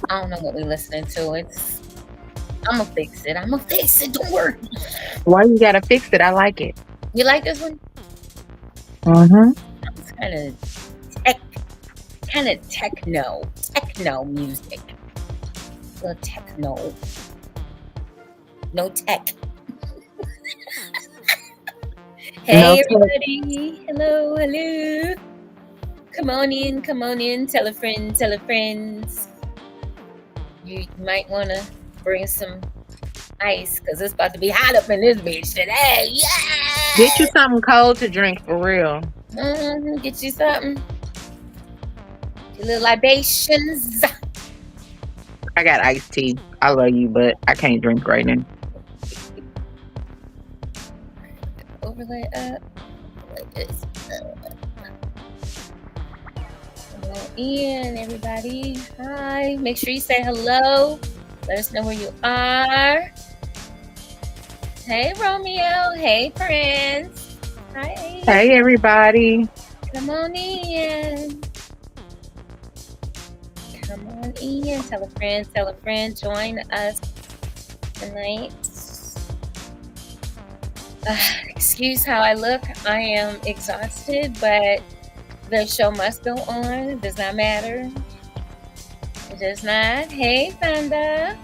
I don't know what we're listening to. I'm gonna fix it. I'm gonna fix it. Don't worry. Why you gotta fix it? I like it. You like this one? Mm-hmm. It's kind of techno music. A little techno, no tech. No Hey tech. everybody! Hello. Come on in. Tell a friend. You might want to bring some ice because it's about to be hot up in this bitch today. Get you Yeah. something cold to drink for real. Get you something. Your little libations. I got iced tea. I love you, but I can't drink right now. Overlay up like this. Come on in, everybody. Hi. Make sure you say hello. Let us know where you are. Hey, Romeo. Hey, Prince. Hi. Hey, everybody. Come on in. Come on in. Tell a friend. Join us tonight. Excuse how I look. I am exhausted, but the show must go on. It does not matter. It does not. Hey, Fanda.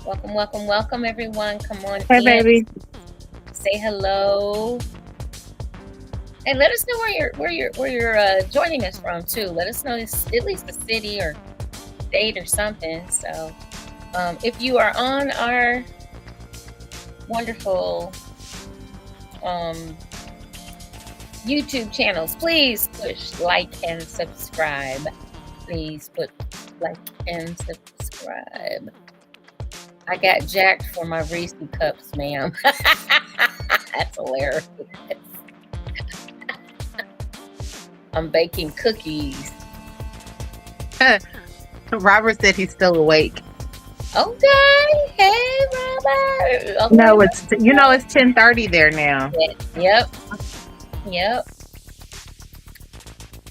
Welcome, everyone. Come on Hey, in. baby. Say hello. And let us know where you're joining us from too. Let us know at least the city or state or something. So, if you are on our wonderful YouTube channels, please push like and subscribe. Please put like and subscribe. I got jacked for my Reese cups, ma'am. That's hilarious. I'm baking cookies. Robert said he's still awake. Okay. Hey, Robert. Okay, No, it's 10:30 there now. Yep.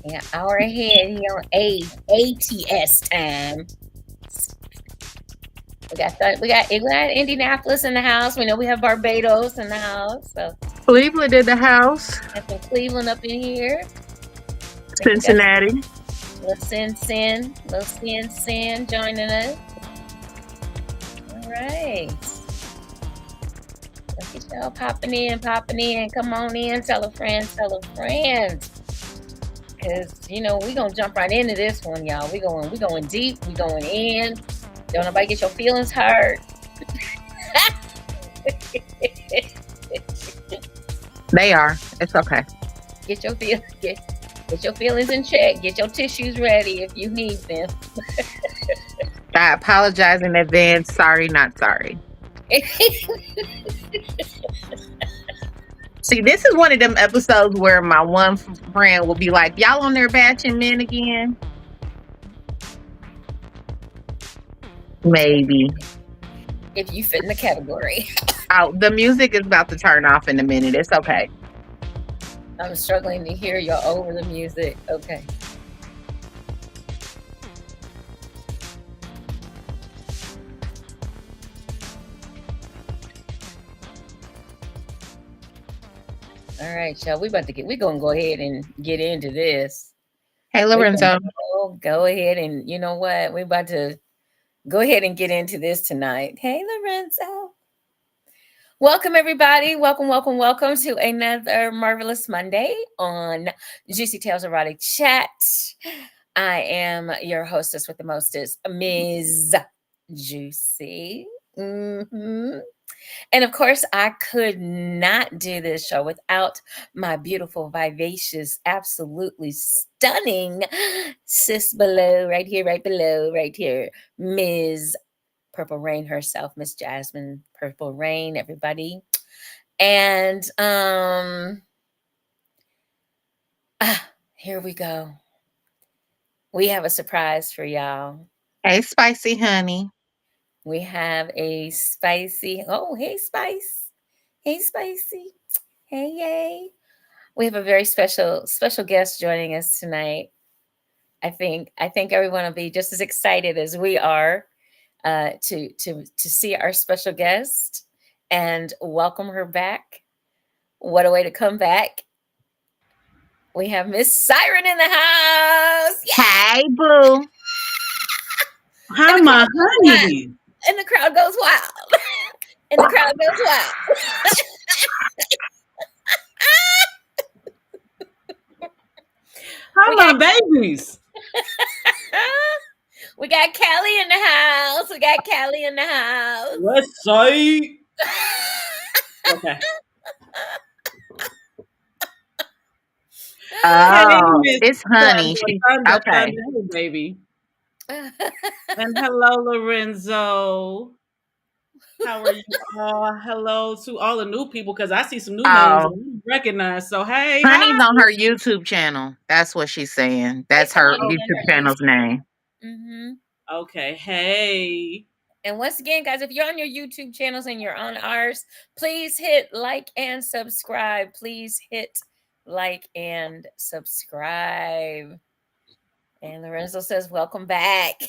Yeah, hour ahead. He on ATS time. We got Indianapolis in the house. We know we have Barbados in the house. So Cleveland in the house. got some Cleveland up in here. Cincinnati. Little Sin joining us. All right. Look at y'all popping in. Come on in. Tell a friend. Because, we're going to jump right into this one, y'all. We going deep. We going in. Don't nobody get your feelings hurt. They are. It's okay. Get your feelings in check. Get your tissues ready if you need them. I apologize in advance. Sorry, not sorry. See, this is one of them episodes where my one friend will be like, y'all on there batching men again? Maybe. If you fit in the category. Oh, the music is about to turn off in a minute. It's okay. I'm struggling to hear you over the music. Okay. All right, y'all. We're gonna go ahead and get into this. Hey, Lorenzo. Go ahead and you know what? We're about to go ahead and get into this tonight. Hey, Lorenzo. Welcome, everybody. Welcome to another marvelous Monday on Juicy Tales Erotic Chat. I am your hostess with the mostest, Ms. Jewcee. And of course, I could not do this show without my beautiful, vivacious, absolutely stunning sis right here, Ms. Purple Reign herself, Miss Jasmine Purple Reign, everybody. And here we go. We have a surprise for y'all. Hey, Spicy Honey. We have a spicy. Oh, hey, Spice. Hey, Spicy. Hey, yay. We have a very special guest joining us tonight. I think everyone will be just as excited as we are to see our special guest and welcome her back. What a way to come back. We have Miss Siren in the house. Yeah! Hey, boo. And Hi, the my crowd goes wild. honey. And the crowd goes wild. And the crowd goes wild. Hi, We my got babies. we got Callie in the house. We got Callie in the house. West side. Okay. Hey, Oh, Miss it's honey. Thunder, She Thunder, okay. Thunder, hey, baby. And hello, Lorenzo. How are you all? Hello to all the new people because I see some new names Oh, that you recognize. So, hey, hi. honey's on her YouTube channel. That's what she's saying. That's It's her honey Oh, in YouTube her YouTube. channel's name. Mm-hmm. okay. Hey. And once again, guys, if you're on your YouTube channels and you're on ours, please hit like and subscribe. Please hit like and subscribe. And Lorenzo says, welcome back.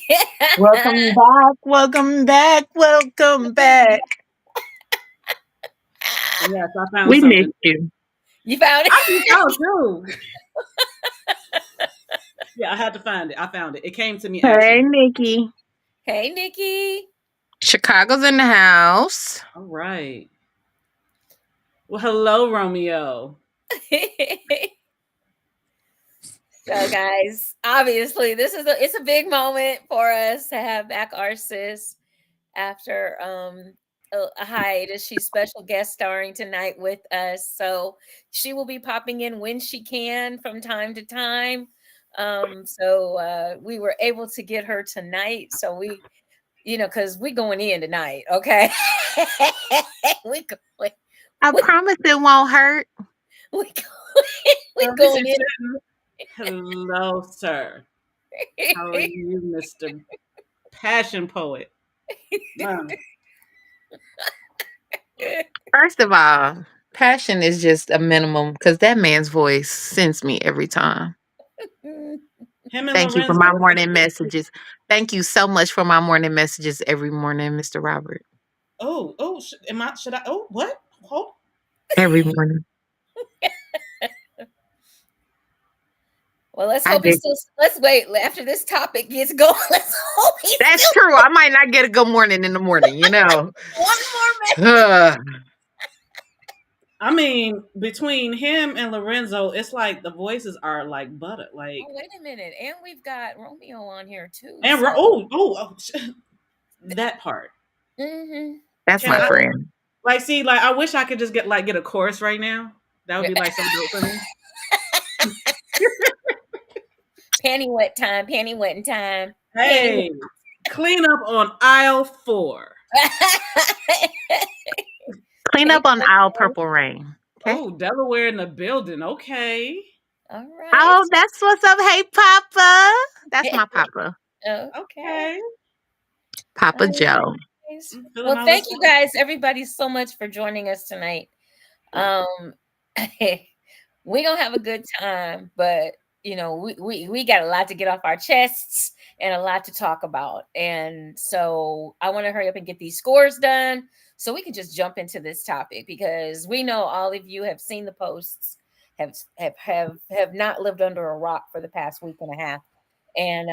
Welcome back. Welcome back. Welcome back. Yes, I found We something. missed you. You found I think it? so too. Yeah, I had to find it. I found it. It came to me Hey, actually. Nikki. Hey, Nikki. Chicago's in the house. All right. Well, hello, Romeo. So, guys, obviously, it's a big moment for us to have back our sis after a hiatus. She's special guest starring tonight with us, so she will be popping in when she can from time to time. So we were able to get her tonight, so we, because we going in tonight, okay? we go- we I we promise it won't hurt. we, go- we Well, this going is in. hello, sir. How are you, Mr. Passion Poet? Wow. First of all, passion is just a minimum because that man's voice sends me every time. Him and Thank you for Lorenzo. my morning messages. Thank you so much for my morning messages every morning, Mr. Robert. Oh, am I? Should I? Oh, what? Hold. Every morning. Well, let's I hope he did. still. Let's wait after this topic gets going. Let's hope he That's still true. I might not get a good morning in the morning, you know. one more minute. Ugh. I mean, between him and Lorenzo, it's like the voices are like butter. Oh, wait a minute, and we've got Romeo on here too. And So, that part. That's Can my I so friend. see? Like, I wish I could just get a chorus right now. That would be like so dope for me. panty wet time, panty wetting time, panty. Hey, clean up on aisle 4. Clean Hey, up on Aisle Coco. Purple Rain. Okay. Oh, Delaware in the building. Okay. All right. Oh, that's what's up. Hey, Papa. That's my Papa. Okay. Okay. Papa All Joe. right. I'm feeling Well, all thank this. you guys, everybody, so much for joining us tonight. Um, we gonna have a good time, but we got a lot to get off our chests and a lot to talk about, and so I want to hurry up and get these scores done so we can just jump into this topic because we know all of you have seen the posts, have not lived under a rock for the past week and a half, and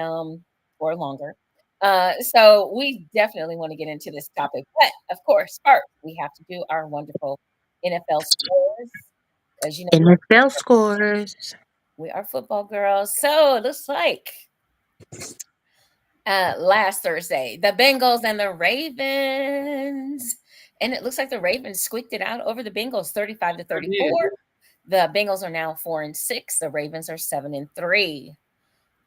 or longer. So we definitely want to get into this topic, but of course, first we have to do our wonderful NFL scores. As you know, NFL scores. we are football girls. So it looks like last Thursday, the Bengals and the Ravens. And it looks like the Ravens squeaked it out over the Bengals 35 to 34. The Bengals are now 4-6. The Ravens are 7-3.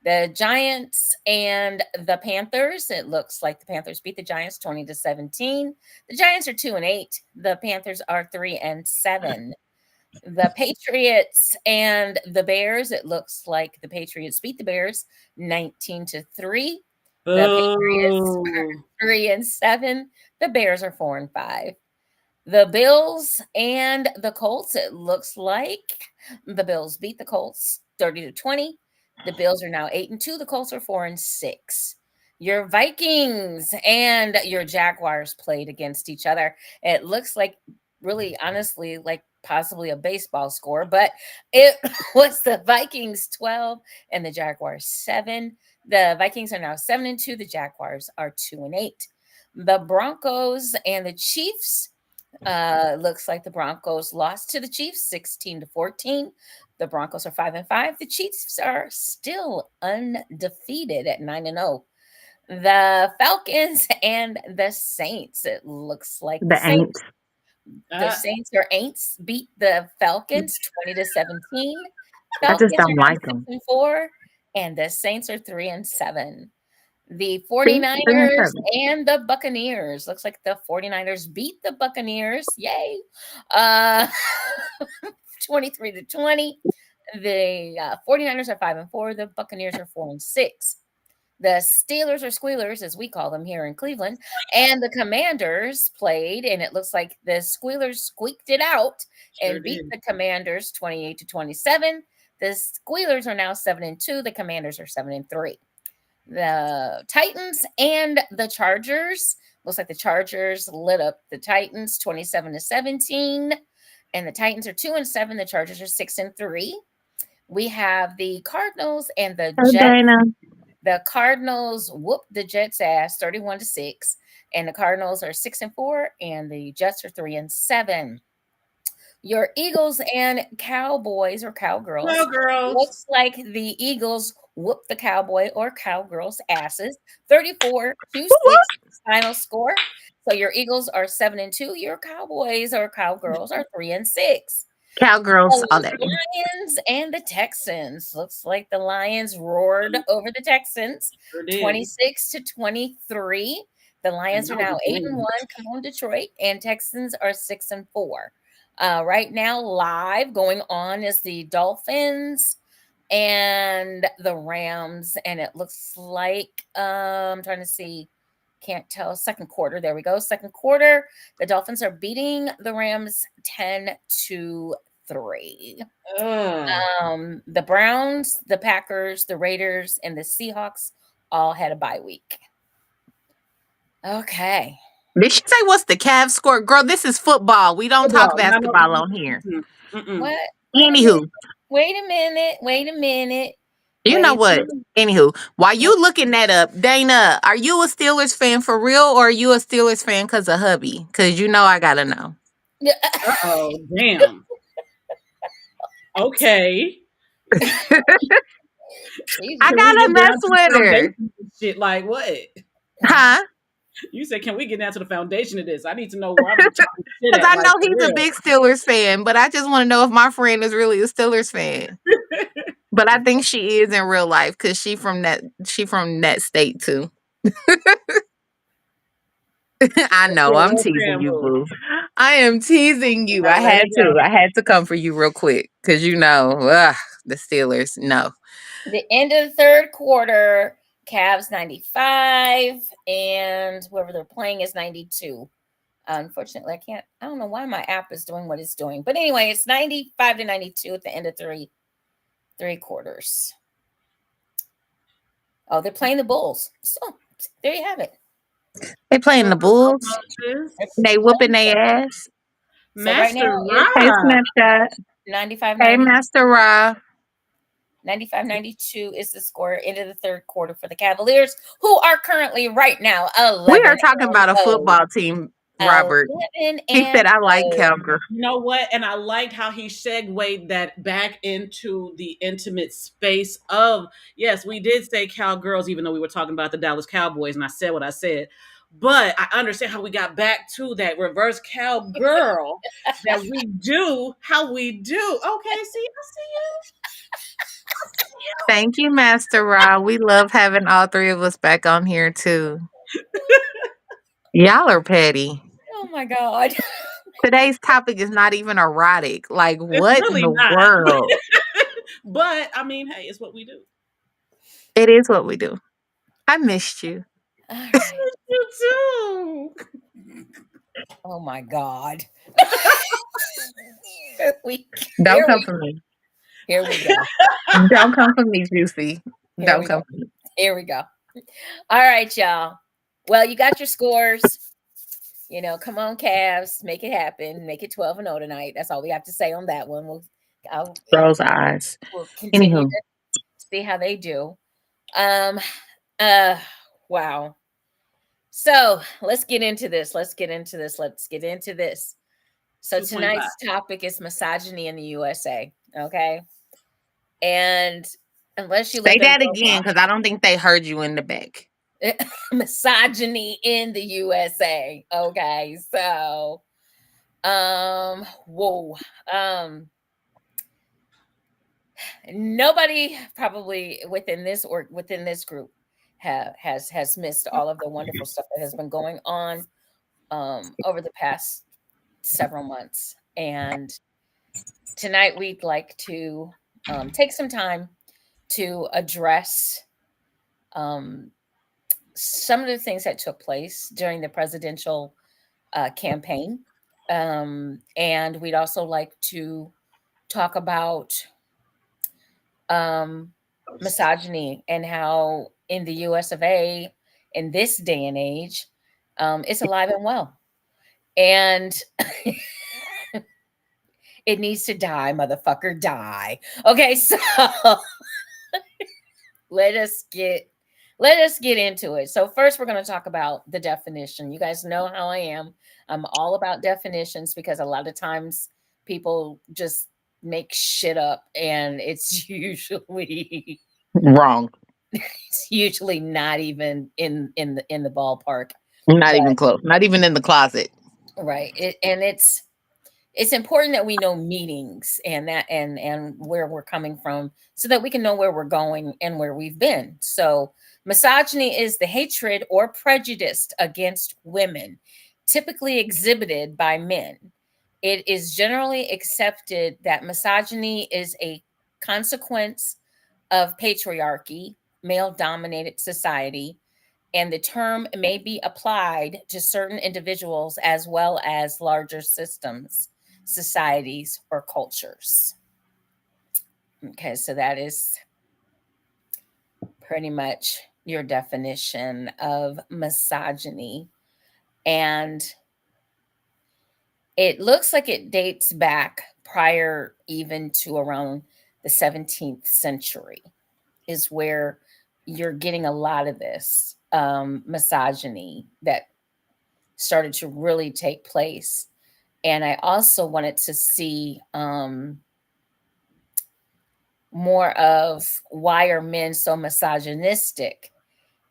The Giants and the Panthers. It looks like the Panthers beat the Giants 20 to 17. The Giants are 2-8. The Panthers are 3-7. The Patriots and the Bears. It looks like the Patriots beat the Bears 19 to 3. The Patriots are Oh. 3-7. The Bears are 4-5. The Bills and the Colts. It looks like the Bills beat the Colts 30 to 20. The Bills are now 8-2. The Colts are 4-6. Your Vikings and your Jaguars played against each other. It looks like, really, honestly, like possibly a baseball score, but it was the Vikings 12 and the Jaguars 7. The Vikings are now 7-2. The Jaguars are 2-8. The Broncos and the Chiefs. Looks like the Broncos lost to the Chiefs 16-14. The Broncos are 5-5. The Chiefs are still undefeated at 9-0. The Falcons and the Saints. It looks like The ain't. the Saints or Aints beat the Falcons 20-17. I just Falcons are don't now like them. 6-4, and the Saints are 3-7. The See? 3 and 49ers 7. and the Buccaneers. Looks like the 49ers beat the Buccaneers. Yay. Uh 23-20. The 49ers are 5-4. The Buccaneers are 4-6. The Steelers or Squealers, as we call them here in Cleveland, and the Commanders played, and it looks like the Squealers squeaked it out Sure and beat did. the Commanders 28-27. The Squealers are now 7-2. The Commanders are 7-3. The Titans and the Chargers. Looks like the Chargers lit up the Titans 27-17. And the Titans are 2-7. The Chargers are 6-3. We have the Cardinals and the Hey, Jets. Dana. The Cardinals whooped the Jets' ass 31-6. And the Cardinals are 6-4, and the Jets are 3-7. Your Eagles and Cowboys or Cowgirls. Cowgirls. Looks like the Eagles whooped the Cowboy or Cowgirls' asses 34-6 final score. So your Eagles are 7-2. Your Cowboys or Cowgirls are 3-6. Cowgirls all The day. Lions and the Texans. Looks like the Lions roared over the Texans Sure did. 26-23. The Lions are And that now was a 8-1. win. Come on, Detroit. And Texans are 6-4. Right now, live going on is the Dolphins and the Rams. And it looks like, I'm trying to see, can't tell. Second quarter. There we go. Second quarter. The Dolphins are beating the Rams 10-3. Ugh. The Browns, the Packers, the Raiders, and the Seahawks all had a bye week. Okay. Did she say what's the Cavs score? Girl, this is football. We don't talk Football. No, no, basketball on here. mm-mm. What? Wait a minute. Anywho, Wait a minute. Wait a minute. you know Wait what? a minute. Anywho, while you looking that up, Dana, are you a Steelers fan for real, or are you a Steelers fan because of hubby? Because you know I gotta know. Uh-oh. Damn. Okay. Jesus. I Can we gotta get mess down to the with her. foundation of this shit? Like what? Huh? You said, can we get down to the foundation of this? I need to know where I'm talking shit Because at. I Like know for he's a real. big Steelers fan, but I just want to know if my friend is really a Steelers fan. But I think she is in real life because she from that state too. I know, Yeah, I'm what teasing fan you, boo? boo. I am teasing you. Now I let had it go. to. I had to come for you real quick because you know, the Steelers. No, The end of the third quarter, Cavs 95, and whoever they're playing is 92. Unfortunately, I don't know why my app is doing what it's doing. But anyway, it's 95-92 at the end of three quarters. Oh, they're playing the Bulls. So there you have it. they playing the Bulls. They whooping their ass. So right now Master Hey, Rob. Snapchat. 95 Hey, Master Ra. 92 is the score into the third quarter for the Cavaliers, who are currently right now 11. We are talking about a football team, Robert. 11 He said, "I like 0. Cowgirl." You know what? And I liked how he segued that back into the intimate space of, yes, we did say cowgirls, even though we were talking about the Dallas Cowboys, and I said what I said. But I understand how we got back to that reverse cowgirl that we do, how we do. Okay, see, I see you. Thank you, Master Ra. We love having all three of us back on here too. Y'all are petty. Oh my God. Today's topic is not even erotic. Like, It's what in really the not. world? But I mean, hey, it's what we do. It is what we do. I missed you. All right. You too. Oh my God. Don't come for me. Here we go. Don't come for me, Jewcee. Here Don't we go. come for me. Here we go. All right, y'all. Well, you got your scores. Come on, Cavs, make it happen. Make it 12-0 tonight. That's all we have to say on that one. Those eyes. We'll continue Anywho, to see how they do. Um, uh, wow. So let's get into this. So 2.5. tonight's topic is misogyny in the USA. Okay. And unless you say lived under that a again because I don't think they heard you in the back. rock, misogyny in the USA. Okay. So, whoa. Nobody probably within this group has missed all of the wonderful stuff that has been going on over the past several months. And tonight we'd like to take some time to address some of the things that took place during the presidential campaign. And we'd also like to talk about misogyny and how in the US of A, in this day and age, it's alive and well. And it needs to die, motherfucker, die. Okay, so let us get into it. So first we're going to talk about the definition. You guys know how I am. I'm all about definitions because a lot of times people just make shit up and it's usually Wrong. it's usually not even in the ballpark. Not But even close. Not even in the closet. right. It's important that we know meanings and that and where we're coming from so that we can know where we're going and where we've been. So misogyny is the hatred or prejudice against women, typically exhibited by men. It is generally accepted that misogyny is a consequence of patriarchy, male dominated society, and the term may be applied to certain individuals as well as larger systems, societies, or cultures. Okay, so that is pretty much your definition of misogyny. And it looks like it dates back prior even to around the 17th century, is where you're getting a lot of this misogyny that started to really take place. And I also wanted to see more of why are men so misogynistic,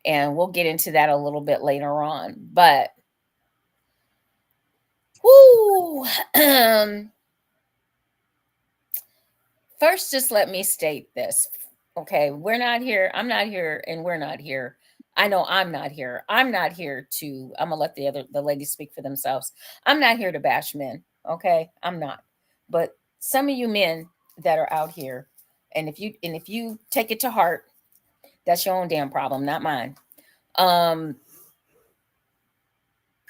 and we'll get into that a little bit later on. But whoo, first, just let me state this. Okay, we're not here. I'm not here, and we're not here. I know I'm not here. I'm not here to. I'm gonna let the ladies speak for themselves. I'm not here to bash men. Okay, I'm not. But some of you men that are out here, and if you take it to heart, that's your own damn problem, not mine.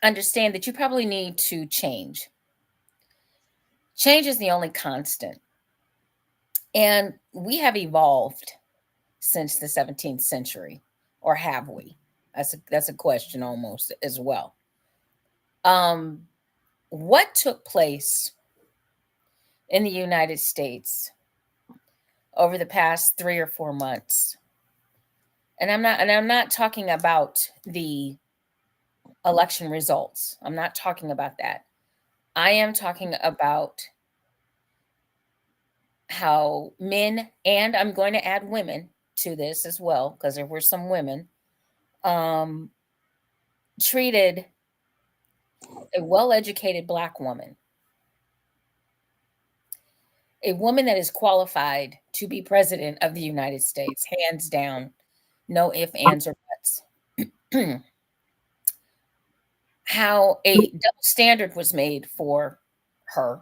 Understand that you probably need to change. Change is the only constant, and we have evolved since the 17th century, or have we? That's a question almost as well. What took place in the United States over the past 3 or 4 months? And I'm not talking about the election results. I'm not talking about that. I am talking about how men, and I'm going to add women to this as well, because there were some women treated a well-educated Black woman, a woman that is qualified to be president of the United States, hands down, no ifs, ands, or buts. How a double standard was made for her,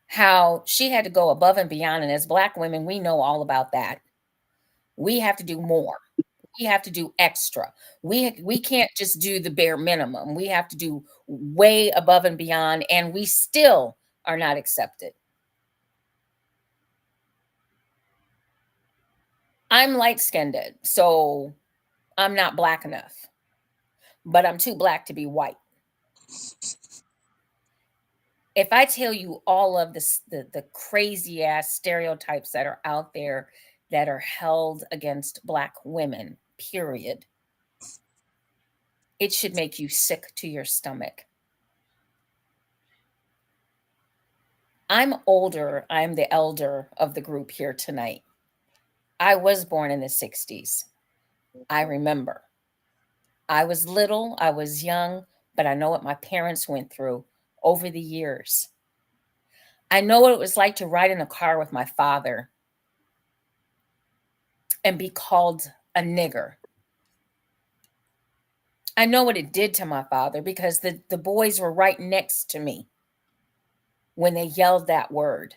how she had to go above and beyond. And as Black women, we know all about that. We have to do more. We have to do extra. We can't just do the bare minimum. We have to do way above and beyond, and we still are not accepted. I'm light skinned, so I'm not black enough, but I'm too black to be white. If I tell you all of the crazy ass stereotypes that are out there that are held against black women, period, it should make you sick to your stomach. I'm older, I'm the elder of the group here tonight. I was born in the 60s. I remember. I was little, I was young, but I know what my parents went through over the years. I know what it was like to ride in a car with my father and be called a nigger. I know what it did to my father because the boys were right next to me when they yelled that word.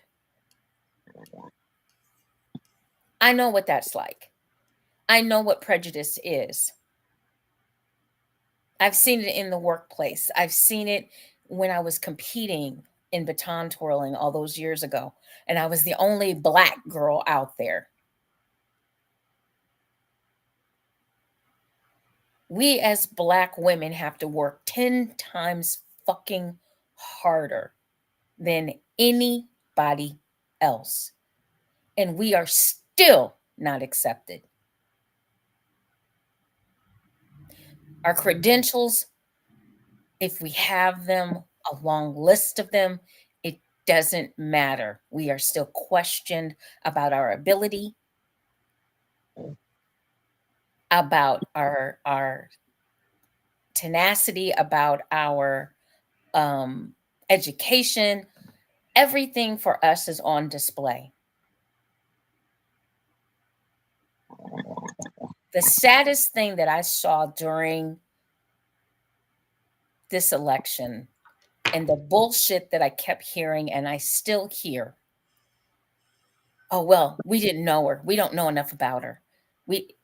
I know what that's like. I know what prejudice is. I've seen it in the workplace. I've seen it when I was competing in baton twirling all those years ago, and I was the only black girl out there. We as black women have to work 10 times fucking harder than anybody else. And we are still not accepted. Our credentials, if we have them, a long list of them, it doesn't matter. We are still questioned about our ability, about our tenacity, about our education. Everything for us is on display. The saddest thing that I saw during this election and the bullshit that I kept hearing and I still hear. Oh well, we didn't know her. We don't know enough about her. We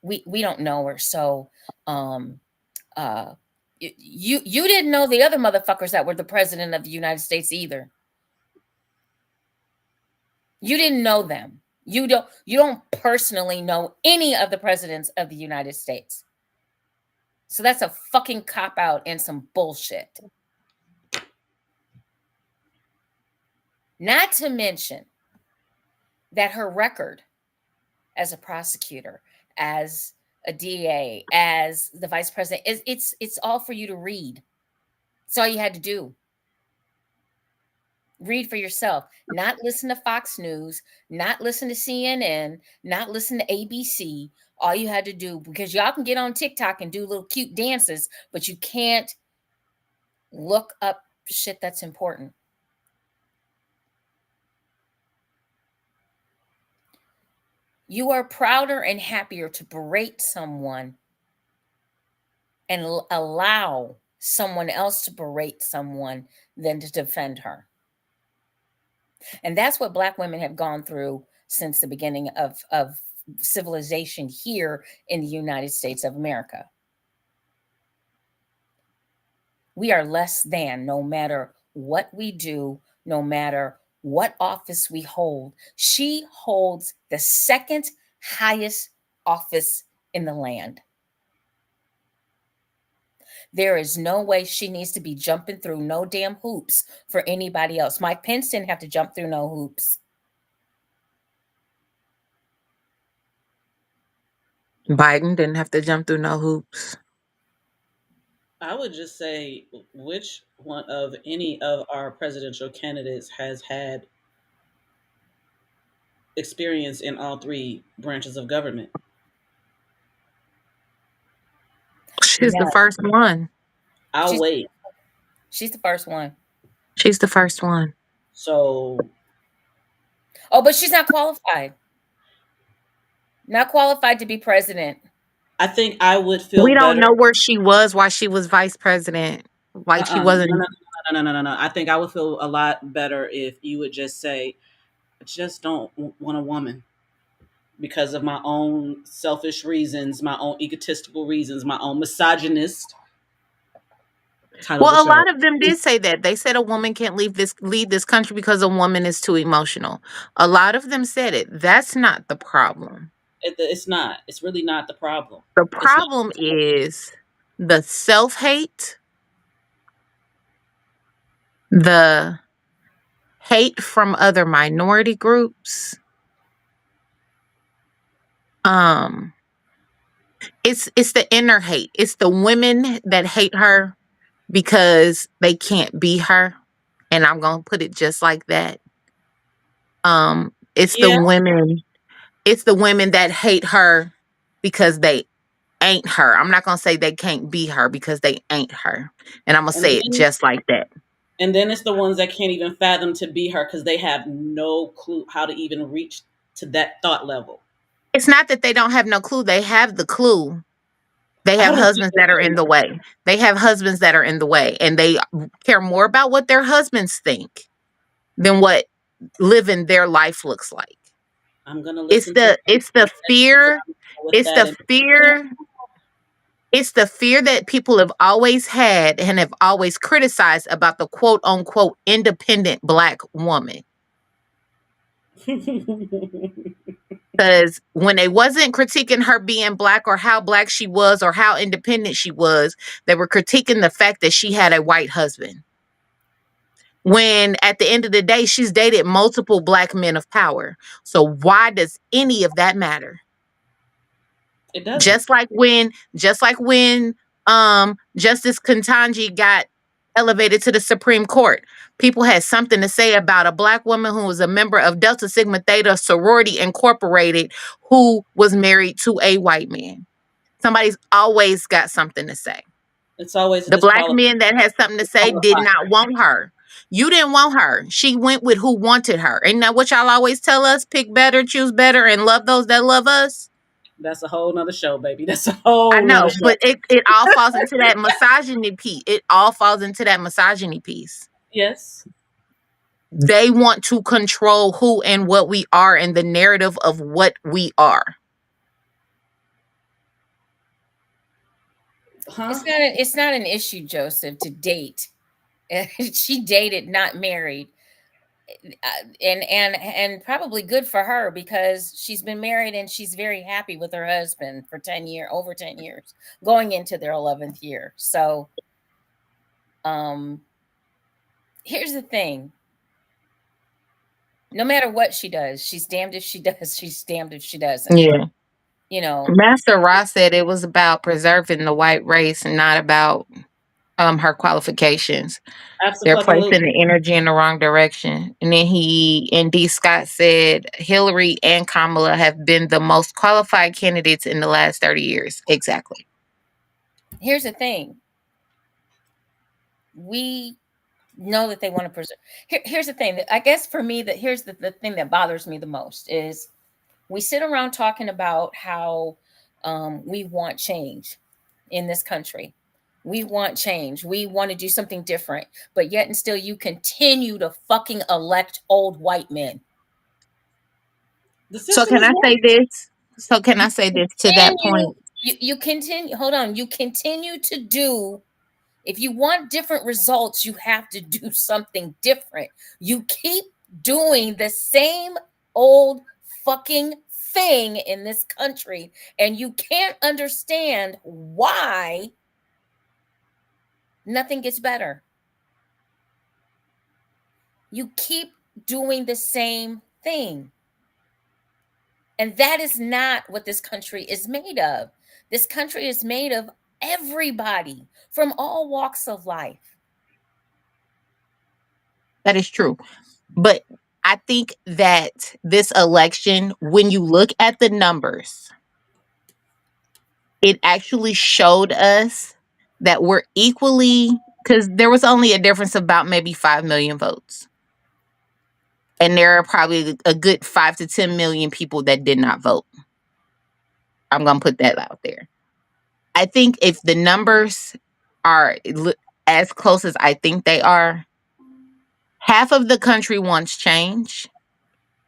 don't know her. So uh you didn't know the other motherfuckers that were the president of the United States either. You didn't know them. You don't personally know any of the presidents of the United States. So that's a fucking cop out and some bullshit. Not to mention that her record as a prosecutor, as a DA, as the vice president, it's all for you to read. It's all you had to do. Read for yourself. Not listen to Fox News, not listen to CNN, not listen to ABC. All you had to do, because y'all can get on TikTok and do little cute dances, but you can't look up shit that's important. You are prouder and happier to berate someone and allow someone else to berate someone than to defend her. And that's what Black women have gone through since the beginning of civilization here in the United States of America. We are less than, no matter what we do, no matter what office we hold. She holds the second highest office in the land. There is no way she needs to be jumping through no damn hoops for anybody else. Mike Pence didn't have to jump through no hoops. Biden didn't have to jump through no hoops. I would just say, which one of any of our presidential candidates has had experience in all three branches of government? She's the None. first one. I'll She's wait. she's the first one. She's the first one. So Oh, but she's not qualified. Not qualified to be president. I think I would We feel don't better. know where she was while she was vice president. Like she Uh-uh. No, wasn't. no, no, no, no, no, no. I think I would feel a lot better if you would just say, I just don't want a woman because of my own selfish reasons, my own egotistical reasons, my own misogynist. Title of the Well, a show. lot of them did say that. They said a woman can't lead this country because a woman is too emotional. A lot of them said it. That's not the problem. It's not. It's really not the problem. The It's not. problem is the self-hate, the hate from other minority groups. Um, it's the inner hate. It's the women that hate her because they can't be her. And I'm gonna put it just like that. It's the Yeah, women, it's the women that hate her because they ain't her. I'm not gonna say they can't be her because they ain't her. And I'm gonna and say it then just like that. it's the ones that can't even fathom to be her because they have no clue how to even reach to that thought level. It's not that they don't have no clue. They have the clue. They I have don't think husbands that are they in do. the way. They have husbands that are in the way, and they care more about what their husbands think than what living their life looks like. I'm gonna It's listen to the it's the fear, with it's that. the And fear, it's the fear that people have always had and have always criticized about the quote unquote independent black woman. Because when they wasn't critiquing her being black or how black she was or how independent she was, they were critiquing the fact that she had a white husband. When at the end of the day, she's dated multiple black men of power. So why does any of that matter? it doesn't. Just like when Justice Ketanji got elevated to the Supreme Court, people had something to say about a black woman who was a member of Delta Sigma Theta Sorority Incorporated who was married to a white man. Somebody's always got something to say. It's always a The black men that had something to say did disqualified. not want her. You didn't want her. She went with who wanted her. Ain't that what y'all always tell us? Pick better, choose better, and love those that love us. That's a whole nother show, baby. That's a I whole nother know, show. but it all falls into that misogyny piece. It all falls into that misogyny piece. Yes. They want to control who and what we are and the narrative of what we are. Huh? It's not an issue, Joseph, to date. She dated, not married. And probably good for her because she's been married and she's very happy with her husband for over 10 years, going into their 11th year. So here's the thing. No matter what she does, she's damned if she does, she's damned if she doesn't. Yeah. You know, Master Ross said it was about preserving the white race and not about her qualifications. They're placing Absolutely. the energy in the wrong direction. And then D. Scott said Hillary and Kamala have been the most qualified candidates in the last 30 years. Exactly. here's the thing. We know that they want to preserve. Here's the thing. I guess for me, that here's the thing that bothers me the most is we sit around talking about how we want change in this country. We want change. We want to do something different. But yet and still, you continue to fucking elect old white men. The So system can is I say working. this? So can I say this to that point? You continue, hold on. You continue to do, if you want different results, you have to do something different. You keep doing the same old fucking thing in this country, and you can't understand why nothing gets better. You keep doing the same thing. And that is not what this country is made of. This country is made of everybody from all walks of life. That is true. But I think that this election, when you look at the numbers, it actually showed us that we're equally, because there was only a difference of about maybe 5 million votes. And there are probably a good 5 to 10 million people that did not vote. I'm going to put that out there. I think if the numbers are as close as I think they are, half of the country wants change,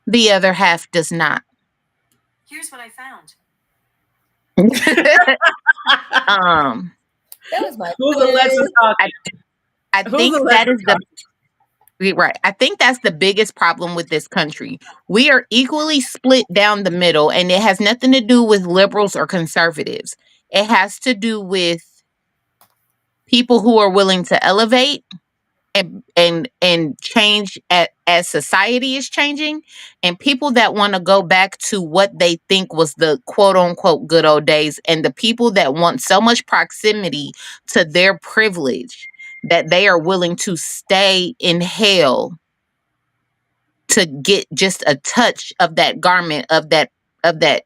the other half does not. Here's what I found. um That was my Who's Alexis talking? I Who's think that Alexis is the talking? Right. I think that's the biggest problem with this country. We are equally split down the middle, and it has nothing to do with liberals or conservatives. It has to do with people who are willing to elevate and change as society is changing, and people that want to go back to what they think was the quote unquote good old days, and the people that want so much proximity to their privilege that they are willing to stay in hell to get just a touch of that garment of that of that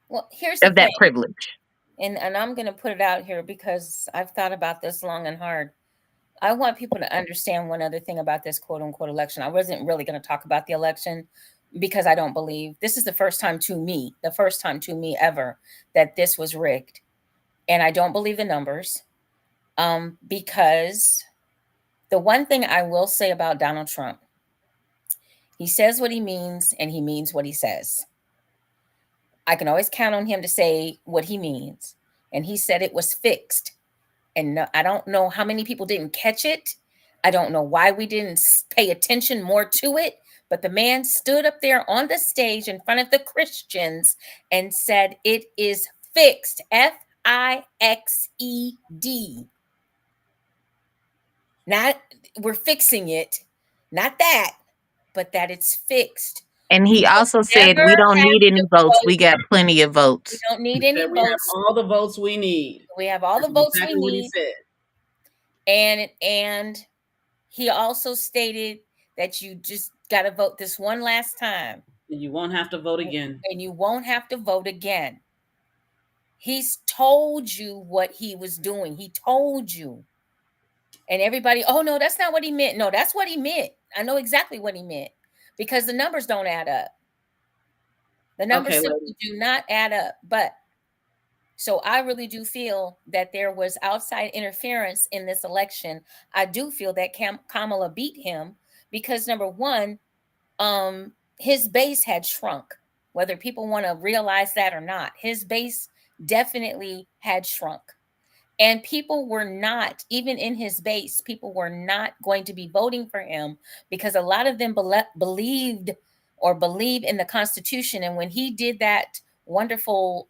Well, here's the of that thing, privilege. and I'm going to put it out here because I've thought about this long and hard. I want people to understand one other thing about this quote unquote election. I wasn't really going to talk about the election because I don't believe this is the first time to me ever, that this was rigged. And I don't believe the numbers, because the one thing I will say about Donald Trump, he says what he means and he means what he says. I can always count on him to say what he means. And he said it was fixed. And no, I don't know how many people didn't catch it. I don't know why we didn't pay attention more to it. But the man stood up there on the stage in front of the Christians and said, it is fixed. FIXED. Not we're fixing it. Not that, but that it's fixed. And We he will also said, never we don't have need any to votes. vote. We got plenty of We votes. don't need He any said we have votes. all the votes we need. We have all the That's votes we exactly what he need. said. And he also stated that you just got to vote this one last time. And you won't have to vote again. And you won't have to vote again. He's told you what he was doing. He told you. And everybody, oh, no, that's not what he meant. No, that's what he meant. I know exactly what he meant because the numbers don't add up. The numbers simply do not add up. But so I really do feel that there was outside interference in this election. I do feel that Kamala beat him because, number one, his base had shrunk. Whether people want to realize that or not, his base definitely had shrunk. And people were not, even in his base, people were not going to be voting for him because a lot of them believed or believe in the Constitution. And when he did that wonderful,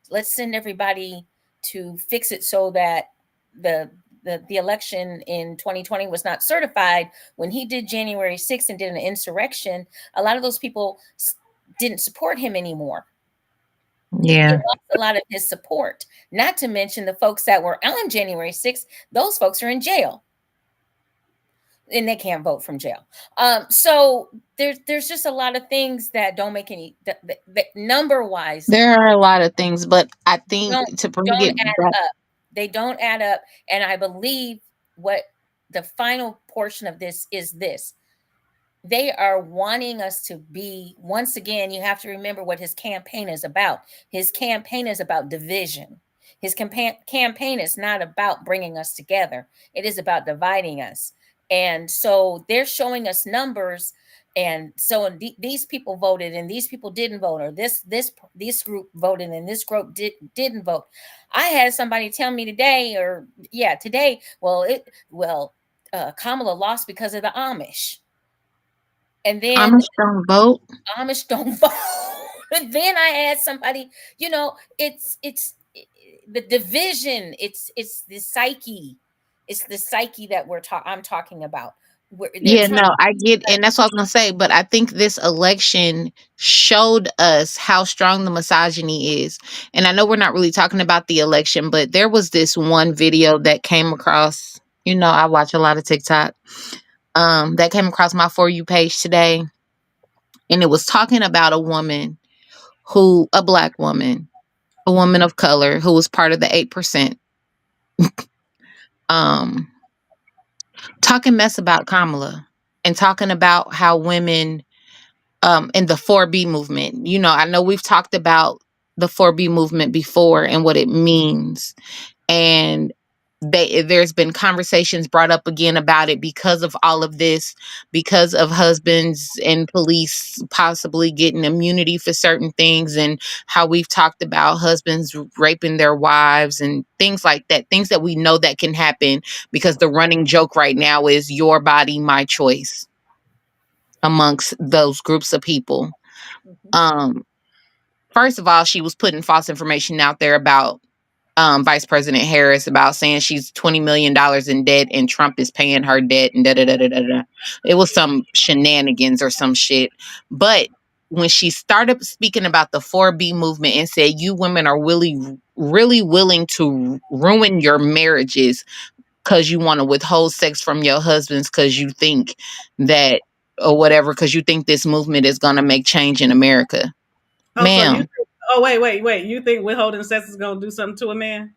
let's send everybody to fix it so that the election in 2020 was not certified, when he did January 6th and did an insurrection, a lot of those people didn't support him anymore. Yeah. He lost a lot of his support. Not to mention the folks that were on January 6th, those folks are in jail. And they can't vote from jail. So there's just a lot of things that don't make any number wise. There are a lot of things, but I think to bring it add back, up. They don't add up. And I believe what the final portion of this is this. They are wanting us to be, once again, you have to remember what his campaign is about. His campaign is about division. His campaign is not about bringing us together. It is about dividing us. And so they're showing us numbers. And so these people voted and these people didn't vote, or this group voted and this group didn't vote. I had somebody tell me today, Kamala lost because of the Amish. And then Amish don't vote. Amish don't vote. And then I had somebody, it's the division. It's the psyche. It's the psyche that I'm talking about. Yeah, no, I get, and that's what I was gonna say. But I think this election showed us how strong the misogyny is. And I know we're not really talking about the election, but there was this one video that came across. I watch a lot of TikTok. That came across my For You page today, and it was talking about a black woman, a woman of color who was part of the 8%. Talking mess about Kamala and talking about how women in the 4B movement. I know we've talked about the 4B movement before and what it means. And there's been conversations brought up again about it because of all of this, because of husbands and police possibly getting immunity for certain things, and how we've talked about husbands raping their wives and things like that, things that we know that can happen, because the running joke right now is your body, my choice amongst those groups of people. Mhm. um First of all, she was putting false information out there about Vice President Harris, about saying she's $20 million in debt and Trump is paying her debt and da da da da da da. It was some shenanigans or some shit. But when she started speaking about the 4B movement and said, you women are really willing to ruin your marriages because you want to withhold sex from your husbands because you think that, or whatever, because you think this movement is going to make change in America. Oh, so you Ma'am, think, oh wait. You think withholding sex is gonna do something to a man?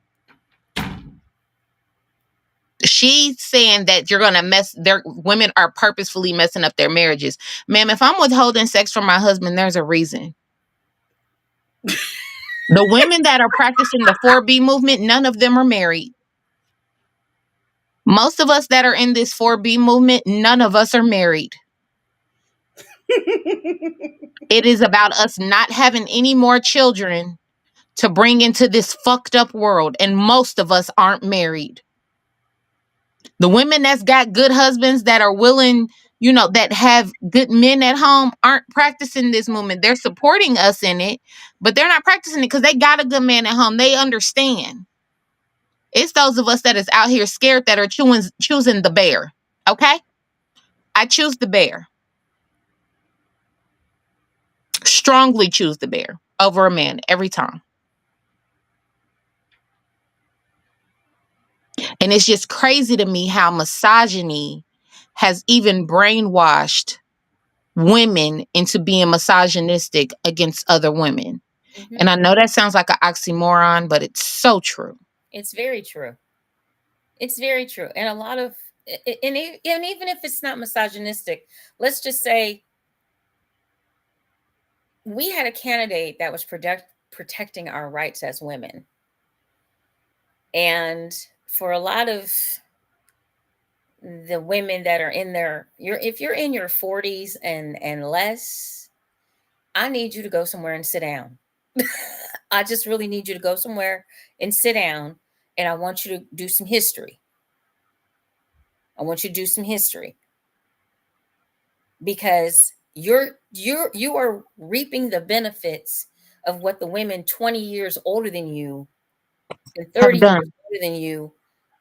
she's saying that you're gonna mess their women are purposefully messing up their marriages. Ma'am, if I'm withholding sex from my husband, there's a reason. The women that are practicing the 4B movement, none of them are married. Most of us that are in this 4B movement, none of us are married. It is about us not having any more children to bring into this fucked up world, and most of us aren't married. The women that's got good husbands that are willing, that have good men at home, aren't practicing this movement. They're supporting us in it, but they're not practicing it because they got a good man at home. They understand. It's those of us that is out here scared that are choosing the bear. Okay? I choose the bear. Strongly choose the bear over a man every time. And it's just crazy to me how misogyny has even brainwashed women into being misogynistic against other women. Mhm. And I know that sounds like an oxymoron, but it's so true. It's very true. It's very true. And a lot of, and even if it's not misogynistic, let's just say we had a candidate that was protecting our rights as women. And for a lot of the women that are in their, if you're in your 40s and less, I need you to go somewhere and sit down. I just really need you to go somewhere and sit down, and I want you to do some history. I want you to do some history, because you are reaping the benefits of what the women 20 years older than you and 30 Have years done older than you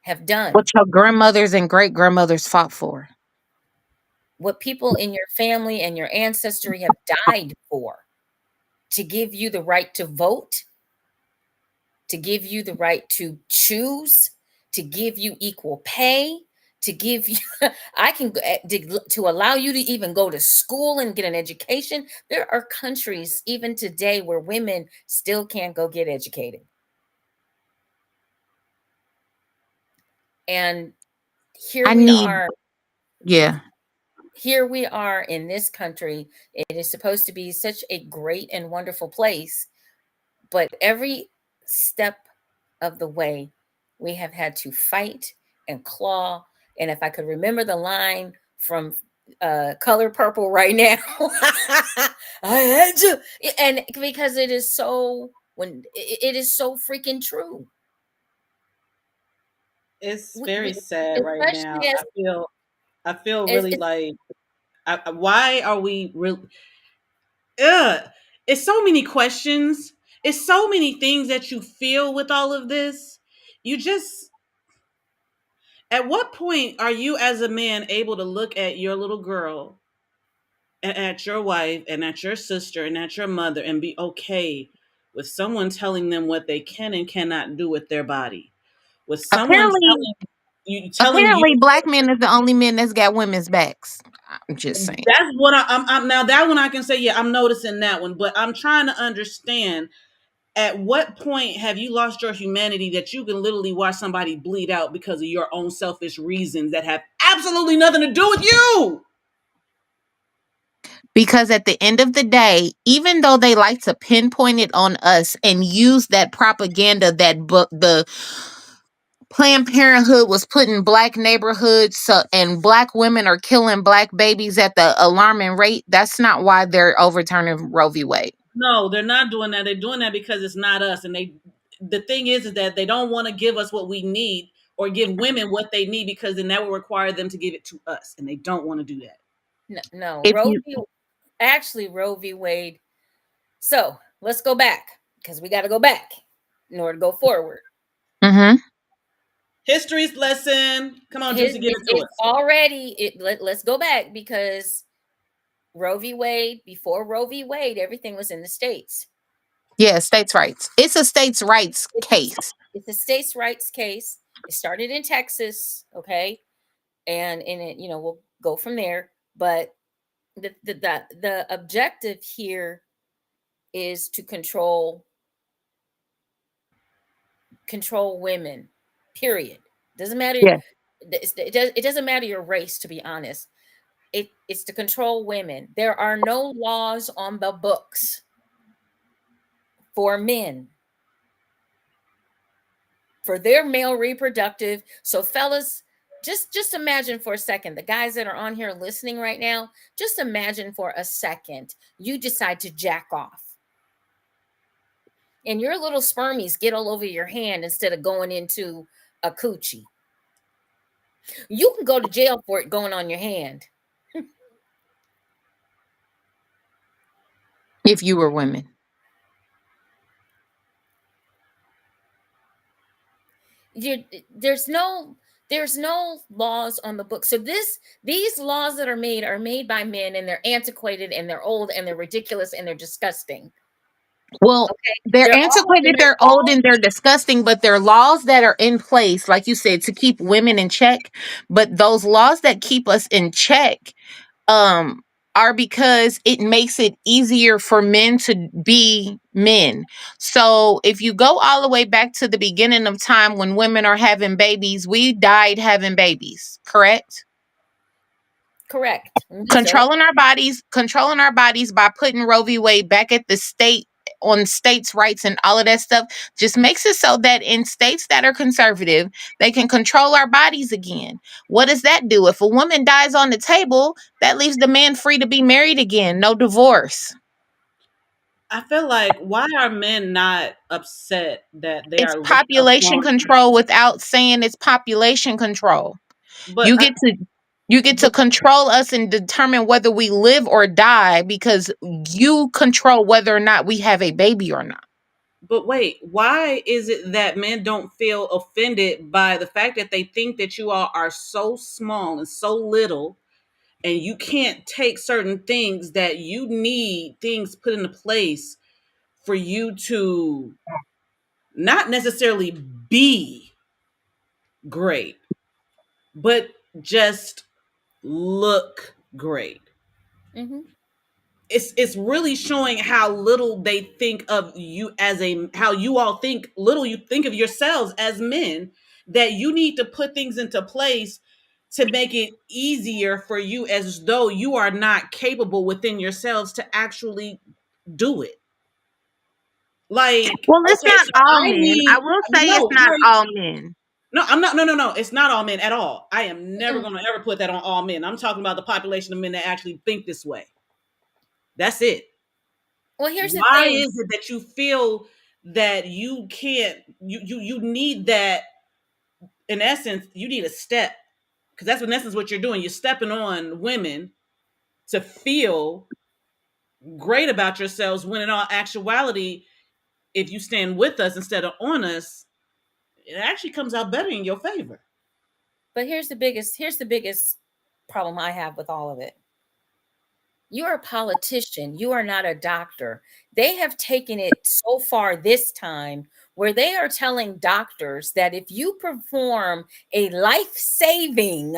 have done. what your grandmothers and great grandmothers fought for. What people in your family and your ancestry have died for, to give you the right to vote, to give you the right to choose, to give you equal pay, to give you I can to allow you to even go to school and get an education. There are countries even today where women still can't go get educated. And here I we need, are, yeah. here we are in this country. It is supposed to be such a great and wonderful place, but every step of the way, we have had to fight and claw. And if I could remember the line from Color Purple right now, I had to, and because it is so, when it is so freaking true. It's We very sad right now. especially I feel as really like, why are we real? Ugh. It's so many questions. It's so many things that you feel with all of this. You just, at what point are you as a man able to look at your little girl and at your wife and at your sister and at your mother and be okay with someone telling them what they can and cannot do with their body? With someone Apparently, telling you, apparently, black men is the only men that's got women's backs. I'm just saying. that's what I'm now, that one I can say, yeah, I'm noticing that one, but I'm trying to understand, at what point have you lost your humanity that you can literally watch somebody bleed out because of your own selfish reasons that have absolutely nothing to do with you? Because at the end of the day, even though they like to pinpoint it on us and use that propaganda, that book, Planned Parenthood was put in black neighborhoods, and black women are killing black babies at the alarming rate. That's not why they're overturning Roe v. Wade. No, they're not doing that. They're doing that because it's not us. And the thing is that they don't want to give us what we need or give women what they need, because then that will require them to give it to us. And they don't want to do that. No, If you, Roe v. Wade. So let's go back, because we got to go back in order to go forward. mm-hmm. History's lesson. Come on, Jewcee, give it to us. Already, let's go back, because Roe v. Wade, before Roe v. Wade, everything was in the states. Yeah, states' rights. It's a states' rights case. It's a states' rights case. It started in Texas, okay, and in it, we'll go from there. But the objective here is to control women. Period. Doesn't matter. Yeah. It doesn't matter your race, to be honest. It's to control women. There are no laws on the books for men, for their male reproductive. So fellas, just imagine for a second, the guys that are on here listening right now, just imagine for a second you decide to jack off and your little spermies get all over your hand instead of going into a coochie. You can go to jail for it going on your hand. If you were women. There's no laws on the book. So these laws that are made by men, and they're antiquated and they're old and they're ridiculous and they're disgusting. Well, Okay. they're antiquated, they're old, and they're disgusting, but they're laws that are in place, like you said, to keep women in check. But those laws that keep us in check are because it makes it easier for men to be men. So if you go all the way back to the beginning of time when women are having babies, we died having babies, correct? Correct. Controlling our bodies by putting Roe v. Wade back at the state, on states' rights and all of that stuff, just makes it so that in states that are conservative, they can control our bodies again. What does that do? If a woman dies on the table, that leaves the man free to be married again. No divorce. I feel like, why are men not upset that they It's are looked population upon? control without saying it's population control. But You get to control us and determine whether we live or die because you control whether or not we have a baby or not. But wait, why is it that men don't feel offended by the fact that they think that you all are so small and so little, and you can't take certain things, that you need things put into place for you to not necessarily be great, but just look great? Mm-hmm. It's really showing how little they think of you as how you all think little you think of yourselves as men, that you need to put things into place to make it easier for you, as though you are not capable within yourselves to actually do it. Like, Well, it's okay, not so all I men. I need will say it's no, not no, all men. no, I'm not. No. It's not all men at all. I am never Mm-mm. going to ever put that on all men. I'm talking about the population of men that actually think this way. That's it. Well, here's the Why thing. is it that you feel that you can't, you need that? In essence, you need a step, because that's in essence what you're doing. You're stepping on women to feel great about yourselves, when in all actuality, if you stand with us instead of on us, it actually comes out better in your favor. But here's the biggest problem I have with all of it. You're a politician. You are not a doctor. They have taken it so far this time where they are telling doctors that if you perform a life-saving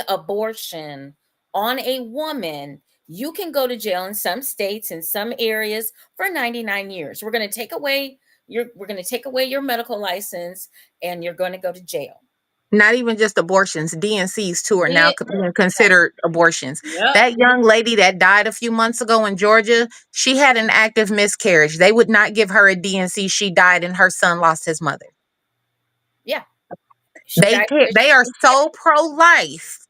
abortion on a woman, you can go to jail in some states, in some areas, for 99 years. We're going to take away your medical license, and you're going to go to jail. Not even just abortions, DNCs too are now Yeah, being considered abortions. Yep. That young lady that died a few months ago in Georgia, she had an active miscarriage. They would not give her a DNC. She died and her son lost his mother. yeah. She died because They she are was so pro-life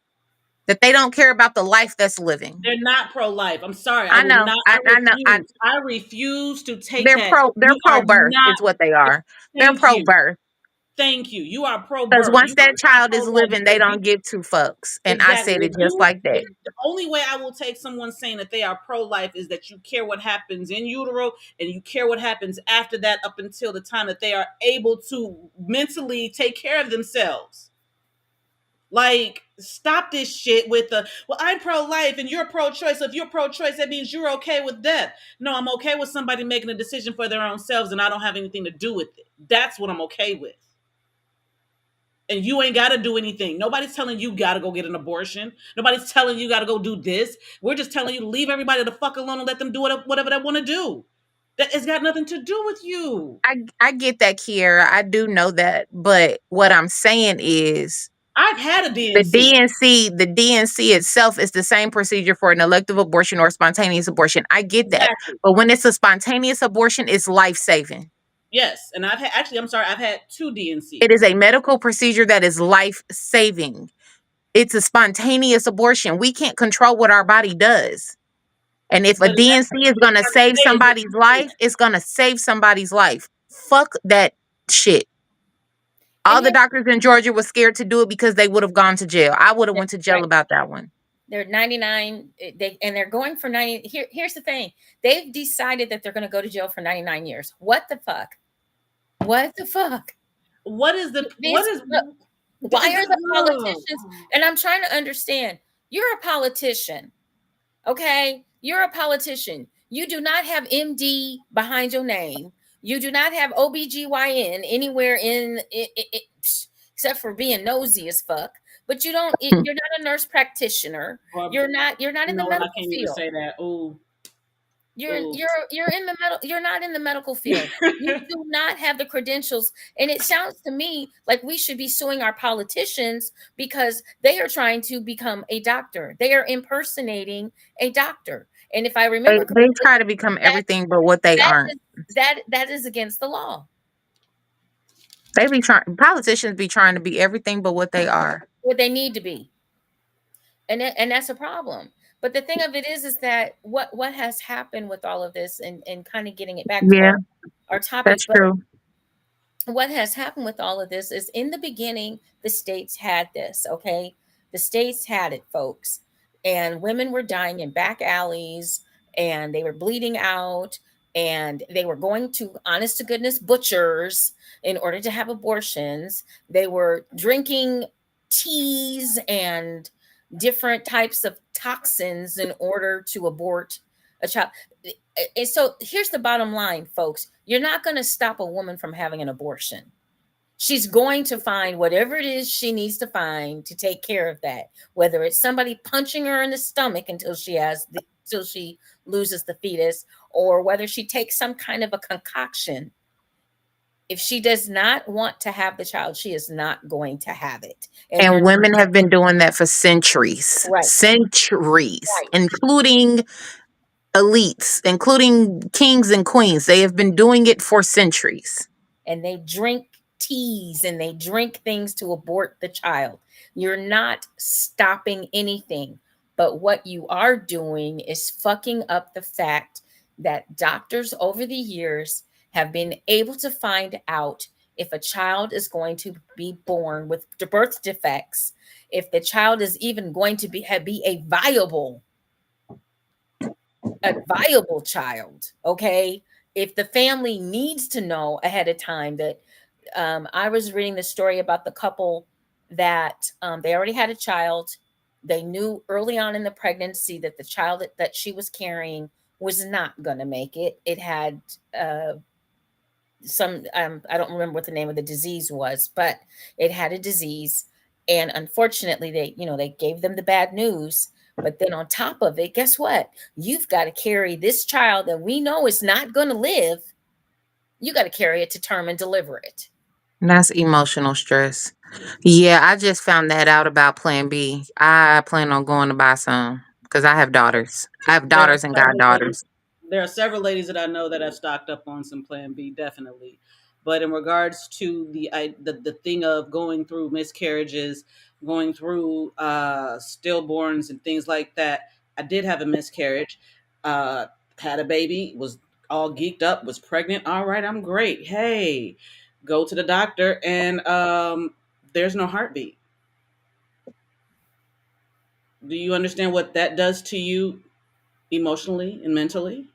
that they don't care about the life that's living. They're not pro-life. I'm sorry. I I will know. not. I know. I refuse to take that. They're You are pro-birth not. is what they are. They're Thank you. pro-birth. Thank you. You are Because pro-birth. once You that are not child is pro-life living, they because you don't give two fucks. And I exactly. said it just like that. The only way I will take someone saying that they are pro-life is that you care what happens in utero and you care what happens after that up until the time that they are able to mentally take care of themselves. Like, stop this shit with the, well, I'm pro-life and you're pro-choice. So if you're pro-choice, that means you're okay with death. No, I'm okay with somebody making a decision for their own selves and I don't have anything to do with it. That's what I'm okay with. And you ain't got to do anything. Nobody's telling you got to go get an abortion. Nobody's telling you got to go do this. We're just telling you to leave everybody the fuck alone and let them do whatever they want to do. That has got nothing to do with you. I get that, Kiera. I do know that. But what I'm saying is I've had a the DNC. DNC itself is the same procedure for an elective abortion or spontaneous abortion. I get that. Exactly. But when it's a spontaneous abortion, it's life-saving. Yes. And I've had, actually, I'm sorry, I've had 2 DNCs. It is a medical procedure that is life-saving. It's a spontaneous abortion. We can't control what our body does. And if a But DNC is going to save say is somebody's life, it's going to save somebody's life. Fuck that shit. All And the doctors in Georgia were scared to do it because they would have gone to jail. I would have went to jail right. about that one. They're 99. They're going for 90. Here's the thing. They've decided that they're going to go to jail for 99 years. What the fuck? What the fuck? what is the what is Why are the politicians? And I'm trying to understand. You're a politician, okay? You're a politician. You do not have MD behind your name. You do not have OBGYN anywhere in it, except for being nosy as fuck. But you don't. You're not a nurse practitioner. You're not. You're not in the No, I medical can't even field. say that. Ooh. You're Ooh. you're in the you're not in the medical field. You do not have the credentials. And it sounds to me like we should be suing our politicians because they are trying to become a doctor. They are impersonating a doctor. And if I remember They correctly, try to become that everything but what they that aren't. that is against the law. They be trying politicians be trying to be everything but what they are. What they need to be. And that's a problem. But the thing of it is that what has happened with all of this and kind of getting it back to Yeah, our topic, that's but true. what has happened with all of this is in the beginning, the states had this, okay? The states had it, folks. And women were dying in back alleys and they were bleeding out and they were going to honest to goodness butchers in order to have abortions. They were drinking teas and different types of toxins in order to abort a child. And so here's the bottom line, folks. You're not going to stop a woman from having an abortion. She's going to find whatever it is she needs to find to take care of that, whether it's somebody punching her in the stomach until until she loses the fetus, or whether she takes some kind of a concoction. If she does not want to have the child, she is not going to have it. And And you're women have been doing that for centuries. right, Centuries, right. including elites, including kings and queens. They have been doing it for centuries. And they drink teas and they drink things to abort the child. You're not stopping anything. But what you are doing is fucking up the fact that doctors over the years have been able to find out if a child is going to be born with birth defects, if the child is even going to be a viable child, okay? If the family needs to know ahead of time that I was reading the story about the couple that they already had a child. They knew early on in the pregnancy that the child that she was carrying was not going to make it. It had some, I don't remember what the name of the disease was, but it had a disease. And unfortunately, they gave them the bad news. But then on top of it, guess what? You've got to carry this child that we know is not going to live. You got to carry it to term and deliver it. That's emotional stress. Yeah, I just found that out about Plan B. I plan on going to buy some because I have daughters. I have There are daughters and several ladies. goddaughters. There are several ladies that I know that have stocked up on some Plan B, definitely. But in regards to the thing of going through miscarriages, going through stillborns and things like that, I did have a miscarriage. Uh, had a baby, was all geeked up, was pregnant. All right, I'm great. Hey, go to the doctor, and there's no heartbeat. Do you understand what that does to you emotionally and mentally?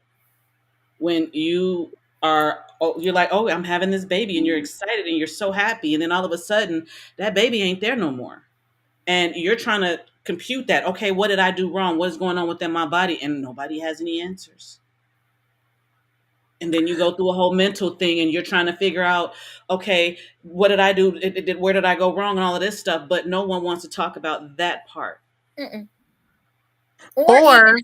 When you are, oh, you're like, oh, I'm having this baby, and you're excited and you're so happy, and then all of a sudden that baby ain't there no more, and you're trying to compute that, okay, what did I do wrong, what is going on within my body, and nobody has any answers. And then you go through a whole mental thing, and you're trying to figure out, okay, what did I do, where did I go wrong, and all of this stuff, but no one wants to talk about that part. Mm-mm. Or even, Or or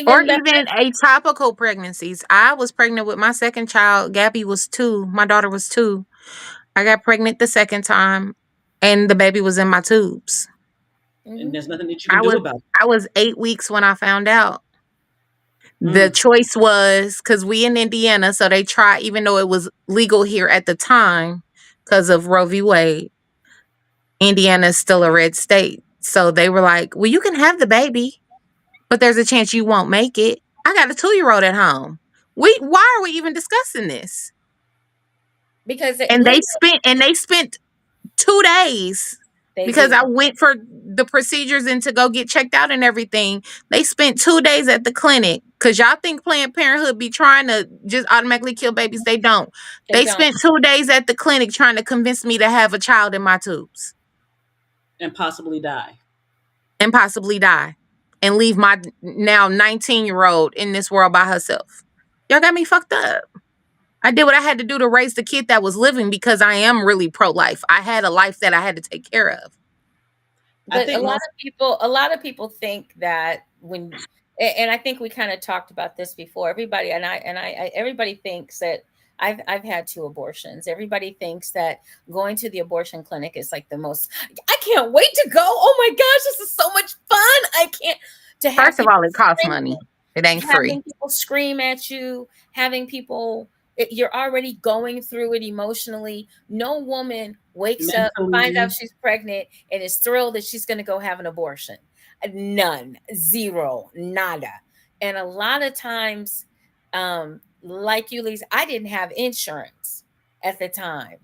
or even the even atopical pregnancies. I was pregnant with my second child. Gabby was 2. My daughter was 2. I got pregnant the second time and the baby was in my tubes. And Mhm. there's nothing that you can I do was about I was 8 weeks when I found out. it. The choice was cuz we in Indiana, so they try even though it was legal here at the time cuz of Roe v. Wade, Indiana is still a red state. So they were like, "Well, you can have the baby, but there's a chance you won't make it." I got a 2-year-old at home. Why are we even discussing this? because And legal they spent 2 days they because do. I went for the procedures and to go get checked out and everything. They spent 2 days at the clinic cuz y'all think Planned Parenthood be trying to just automatically kill babies. They don't. They They don't. spent 2 days at the clinic trying to convince me to have a child in my tubes And possibly die. and possibly die and leave my now 19-year-old in this world by herself. Y'all got me fucked up. I did what I had to do to raise the kid that was living because I am really pro-life. I had a life that I had to take care of. I But think most a lot of people think that when, and I think we kind of talked about this before. Everybody everybody thinks that I've had 2 abortions. Everybody thinks that going to the abortion clinic is like the most. I can't wait to go. Oh my gosh, this is so much fun. I can't to have First of people all, it costs scream, money. It ain't free. having people scream at you, having people, you're already going through it emotionally. No woman wakes up, finds out mentally. she's pregnant, and is thrilled that she's going to go have an abortion. None, zero, nada. And a lot of times, like you, Lisa, I didn't have insurance at the time.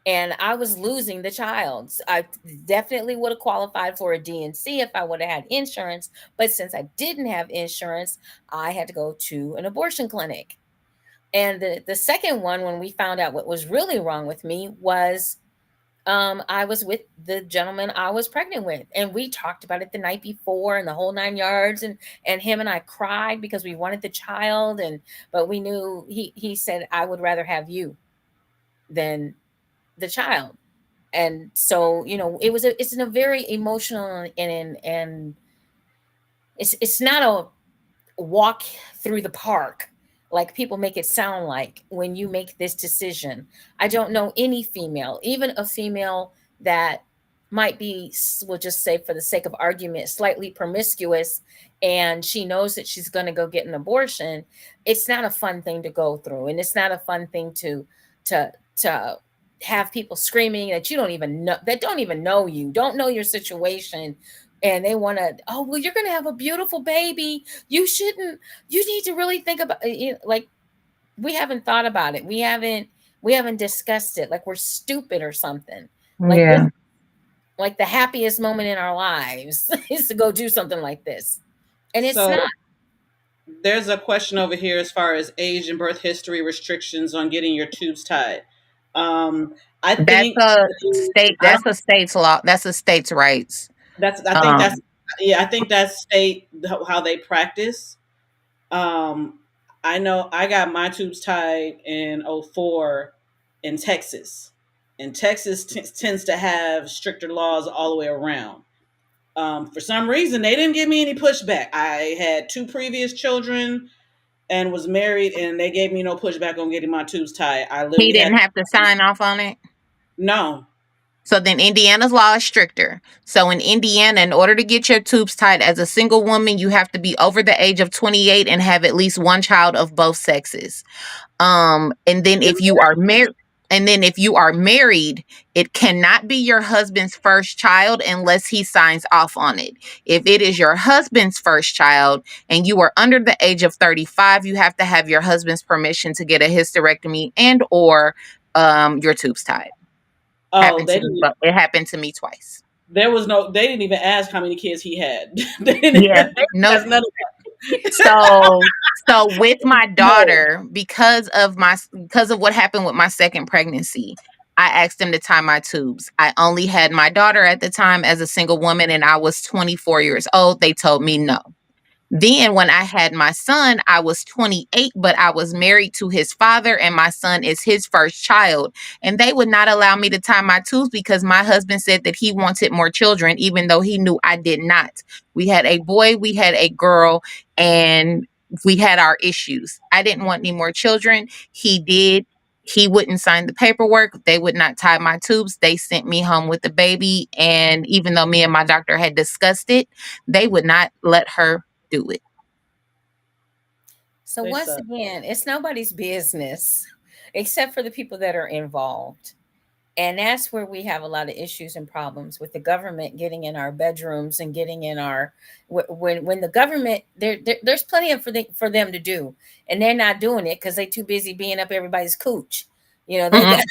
And I was losing the child. I definitely would have qualified for a DNC if I would have had insurance. But since I didn't have insurance, I had to go to an abortion clinic. And the second one, when we found out what was really wrong with me, was I was with the gentleman I was pregnant with, and we talked about it the night before and the whole 9 yards. And him and I cried because we wanted the child, and but we knew he said I would rather have you than the child. And so it's in a very emotional and it's not a walk through the park like people make it sound like when you make this decision. I don't know any female, even a female that might be, we'll just say for the sake of argument, slightly promiscuous, and she knows that she's going to go get an abortion. It's not a fun thing to go through, and it's not a fun thing to have people screaming that you don't even know, that don't even know you, don't know your situation, and they want to, oh well, you're going to have a beautiful baby, you shouldn't, you need to really think about like we haven't thought about it, we haven't discussed it, like we're stupid or something, like this, Yeah. like the happiest moment in our lives is to go do something like this, and it's So not. there's a question over here as far as age and birth history restrictions on getting your tubes tied. Um, I That's think a state I don't. that's a state's law. That's a state's rights. That's I think that's Um yeah. I think that's state how they practice. Um, I know I got my tubes tied in '04 in Texas. And Texas tends to have stricter laws all the way around. For some reason, they didn't give me any pushback. I had 2 previous children and was married, and they gave me no pushback on getting my tubes tied. I he literally had didn't have to sign off on it. No. So then Indiana's law is stricter. So in Indiana, in order to get your tubes tied as a single woman, you have to be over the age of 28 and have at least one child of both sexes. And then if you are married, it cannot be your husband's first child unless he signs off on it. If it is your husband's first child and you are under the age of 35, you have to have your husband's permission to get a hysterectomy and or your tubes tied. Oh, Happened to me, but it happened to me twice. They didn't even ask how many kids he had. They Yeah, didn't no. ask none of that. So with my No. daughter, because of what happened with my second pregnancy, I asked them to tie my tubes. I only had my daughter at the time as a single woman, and I was 24 years old. They told me no. Then when I had my son, I was 28, but I was married to his father, and my son is his first child. And they would not allow me to tie my tubes because my husband said that he wanted more children, even though he knew I did not. We had a boy, we had a girl, and we had our issues. I didn't want any more children. He did. He wouldn't sign the paperwork. They would not tie my tubes. They sent me home with the baby. And even though me and my doctor had discussed it, they would not let her do it. So They once suck. again, it's nobody's business except for the people that are involved. And that's where we have a lot of issues and problems with the government getting in our bedrooms and getting in our when the government there's plenty of for them to do, and they're not doing it because they're too busy being up everybody's cooch. You know, they Mm-mm.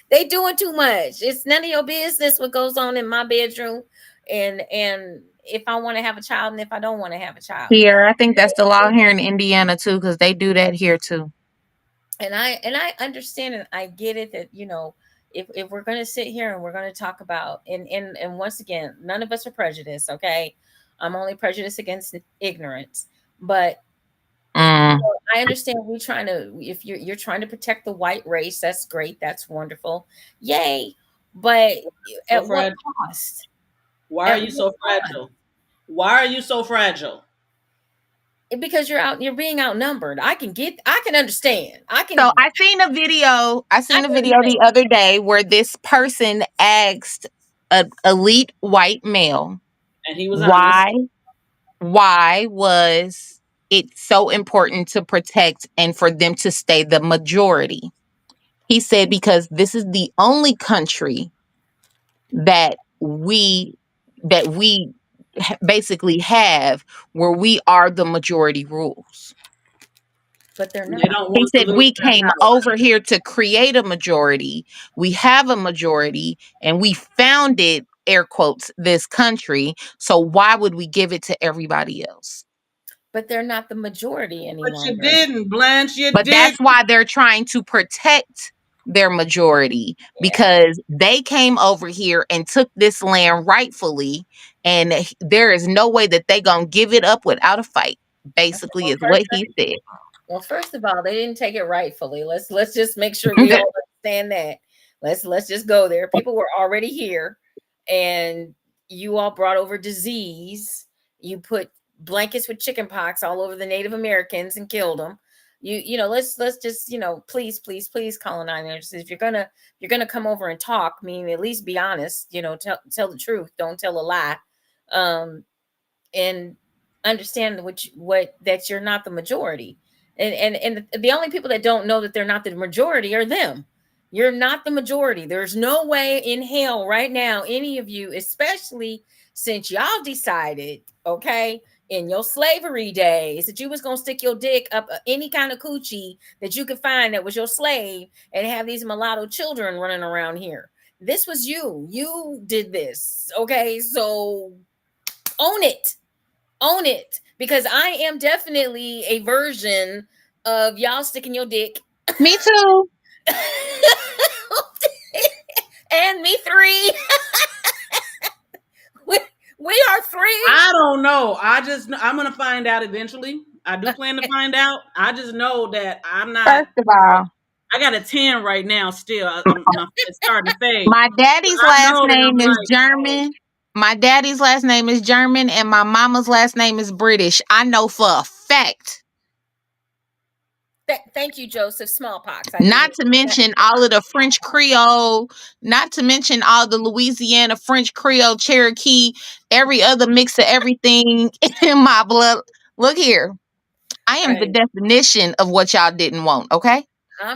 they doing too much. It's none of your business what goes on in my bedroom, and if I want to have a child and if I don't want to have a child. Here, I think that's the law here in Indiana too, because they do that here too. And I understand and I get it that, you know, if we're going to sit here and we're going to talk about and once again, none of us are prejudiced, okay? I'm only prejudiced against ignorance. But Mm. I understand we're trying to, if you're trying to protect the white race, that's great, that's wonderful, yay. But So at what fragile. cost? Why are At you what so cost? fragile? Why are you so fragile? Because you're being outnumbered. I can understand. So I seen a video. I I seen a can video understand. the other day where this person asked an elite white male And he was honest. why was it so important to protect and for them to stay the majority. He said because this is the only country that we basically have where we are the majority rules. But they're They not. don't He want to said lose we their came power. over here to create a majority. We have a majority and we founded, air quotes, this country. So why would we give it to everybody else? But they're not the majority any But you longer. didn't, Blanche. You But did. that's why they're trying to protect their majority Yeah. because they came over here and took this land rightfully, and there is no way that they gonna give it up without a fight. Basically, Well, is what he said. first of all, they didn't take it rightfully. Let's just make sure we all understand that. Let's just go there. People were already here, and you all brought over disease. You put blankets with chicken pox all over the Native Americans and killed them. Let's just please colonizers. If you're gonna come over and talk, I mean at least be honest. Tell the truth. Don't tell a lie. Um, and understand what that you're not the majority, and the only people that don't know that they're not the majority are them. You're not the majority. There's no way in hell right now any of you, especially since y'all decided, okay, in your slavery days that you was gonna stick your dick up any kind of coochie that you could find that was your slave and have these mulatto children running around here. This was you did this, okay? So own it, because I am definitely a version of y'all sticking your dick. Me too. And me three. we are three. I don't know. I'm gonna find out eventually. I do plan to find out. I just know that I'm not. First of all, I got a 10 right now. Still, it's starting to fade. my daddy's I last know that I'm name is like, oh, German. My daddy's last name is German, and my mama's last name is British. I know for a fact. Thank you, Joseph. Smallpox. I Not didn't. to mention all of the French Creole, not to mention all the Louisiana French Creole, Cherokee, every other mix of everything in my blood. Look here. I am the Right. definition of what y'all didn't want, okay?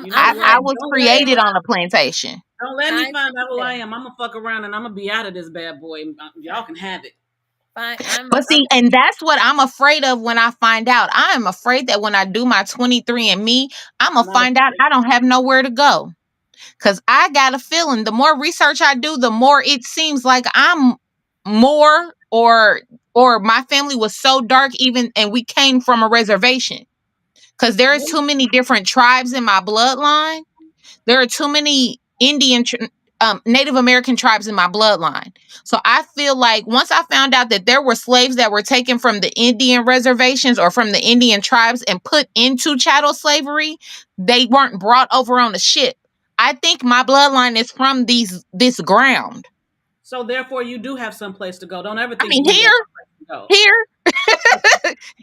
You know I'm what? I was Don't let me created on a plantation. don't let me fine. find out who I am. I'm gonna fuck around and I'm gonna be out of this bad boy. Y'all can have it. Fine. But see, and that's what I'm afraid of when I find out. I am afraid that when I do my 23 and me, I'm going to Not a find out I don't have nowhere to go. Because I got a feeling the more research I do, the more it seems like I'm more or my family was so dark even and we came from a reservation. Because there is too many different tribes in my bloodline. There are too many Native American tribes in my bloodline. So I feel like once I found out that there were slaves that were taken from the Indian reservations or from the Indian tribes and put into chattel slavery, they weren't brought over on a ship. I think my bloodline is from this ground. So therefore, you do have some place to go. Don't ever I think mean, you ain't got no place to go.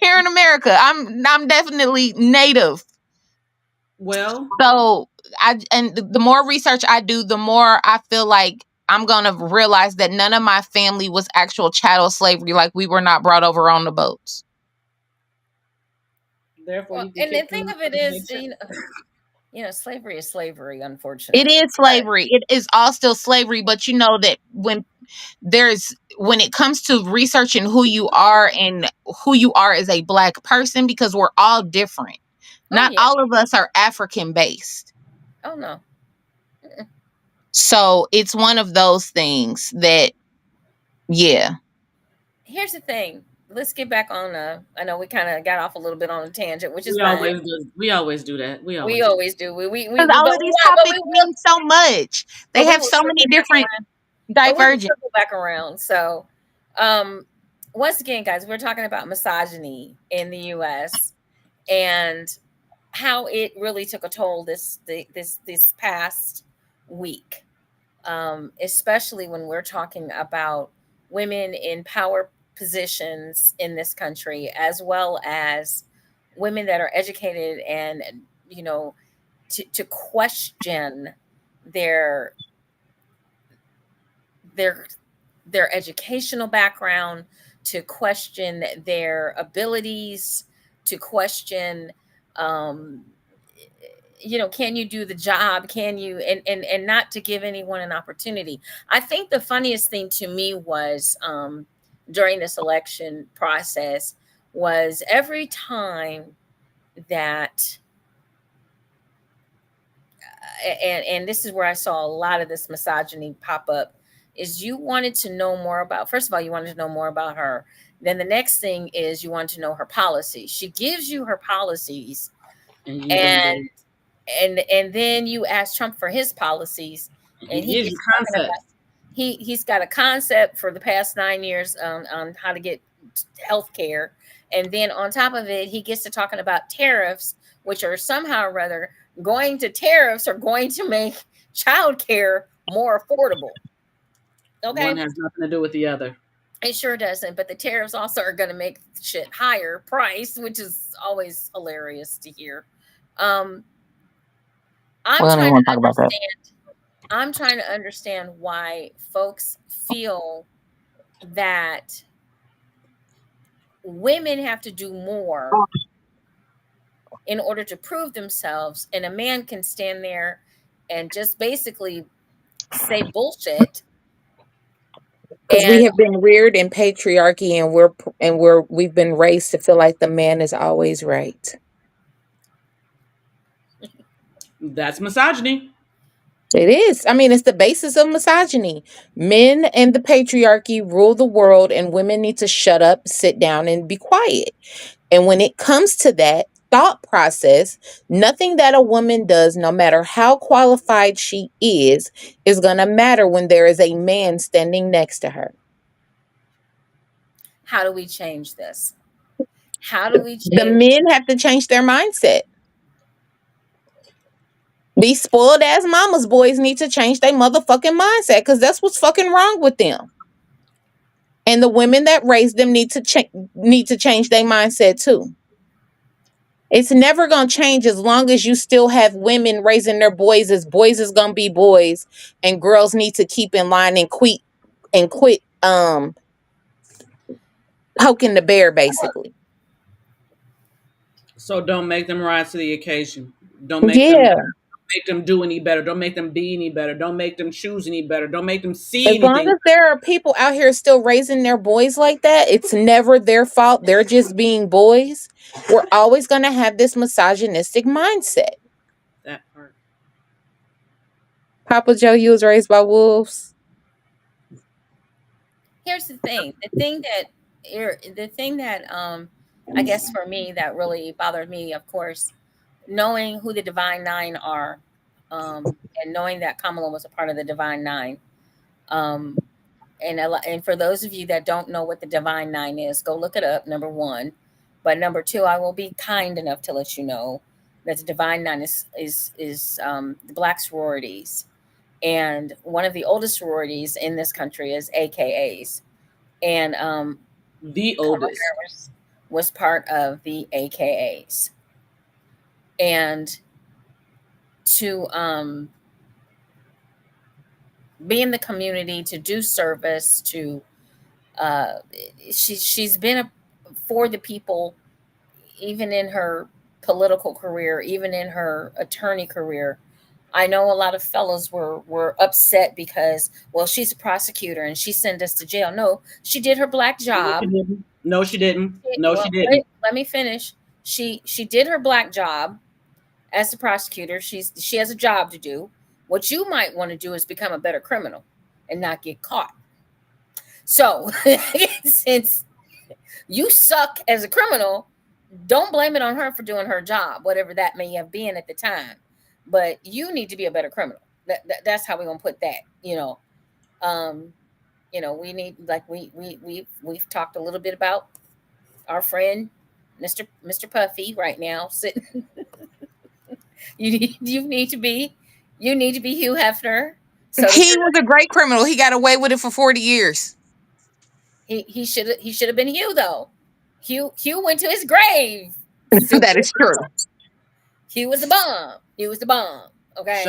here in America, I'm definitely native. Well, So the more research I do, the more I feel like I'm gonna realize that none of my family was actual chattel slavery. Like we were not brought over on the boats. therefore, Well, you can and the kick them thing out of it and is, make sure. slavery is slavery, It unfortunately. is slavery. It is all still slavery, but you know that when it comes to researching who you are and who you are as a black person, because we're all different. Oh Not yeah. all of us are African based. Oh no. So it's one of those things that, yeah. Here's the thing. Let's get back on. I know we kind of got off a little bit on a tangent, which is We fine. always do. We always do that. We We always do. always do. Because all of these But we topics will. mean so much. They But we have will so many circle back different around. But we will divergent. circle back around. So, um, once again, guys, we're talking about misogyny in the U.S. and how it really took a toll this past week, especially when we're talking about women in power positions in this country, as well as women that are educated and you know to question their their their educational background, to question their abilities, to question um, can you do the job, can you, and not to give anyone an opportunity. I think the funniest thing to me was during this election process was every time that and this is where I saw a lot of this misogyny pop up, is you wanted to know more about, first of all, you wanted to know more about her. Then the next thing is you want to know her policies. She gives you her policies, And you don't and do. and then you ask Trump for his policies, He and he gives you gets talking concepts. about he's got a concept for the past 9 years on how to get health care, and then on top of it he gets to talking about tariffs, which are somehow or other tariffs are going to make childcare more affordable. One Okay, has nothing to do with the other. it sure doesn't, but the tariffs also are going to make shit higher price, which is always hilarious to hear. um We I'm don't even trying want to to talk about that. understand. I'm trying to understand why folks feel that women have to do more in order to prove themselves, and a man can stand there and just basically say bullshit. Because we And have been reared in patriarchy, and we've been raised to feel like the man is always right. That's misogyny. It is. I mean, it's the basis of misogyny. Men and the patriarchy rule the world, and women need to shut up, sit down, and be quiet. And when it comes to that thought process, nothing that a woman does, no matter how qualified she is going to matter when there is a man standing next to her. how do we change this? How do we The change? men have to change their mindset. These spoiled ass mama's boys need to change their motherfucking mindset because that's what's fucking wrong with them. And the women that raised them need to change their mindset too. It's never going to change as long as you still have women raising their boys as boys is going to be boys, and girls need to keep in line and quit poking the bear, basically. So don't make them rise to the occasion. Don't Yeah. make them do any better. Don't make them be any better. Don't make them choose any better. Don't make them see As long anything. as there are people out here still raising their boys like that, it's never their fault. They're just being boys. We're always going to have this misogynistic mindset. That part. Papa Joe, you was raised by wolves. Here's the thing. The thing that I guess for me that really bothered me, of course, knowing who the Divine Nine are, and knowing that Kamala was a part of the Divine Nine. Um, and for those of you that don't know what the Divine Nine is, go look it up. Number one, but number two, I will be kind enough to let you know that the Divine Nine is the Black sororities, and one of the oldest sororities in this country is AKAs, and The Kamala oldest. Harris was part of the AKAs, and to be in the community, to do service, to uh, she's been for the people, even in her political career, even in her attorney career. I know a lot of fellows were upset because, well, she's a prosecutor and she sent us to jail. No, she did her black No, she job. didn't. No, she didn't. No, she Well, didn't. let me finish. She did her black job as the prosecutor. She has a job to do. What you might want to do is become a better criminal and not get caught. So, since you suck as a criminal, don't blame it on her for doing her job, whatever that may have been at the time. But you need to be a better criminal. That's how we're gonna put that. Um, we need, like, we've talked a little bit about our friend Mr. Puffy right now sitting. You need to be Hugh Hefner. So He was a great criminal. He got away with it for 40 years. he should have been Hugh though. Hugh went to his grave. So That is true. Hugh was the bomb. He was the bomb. Okay.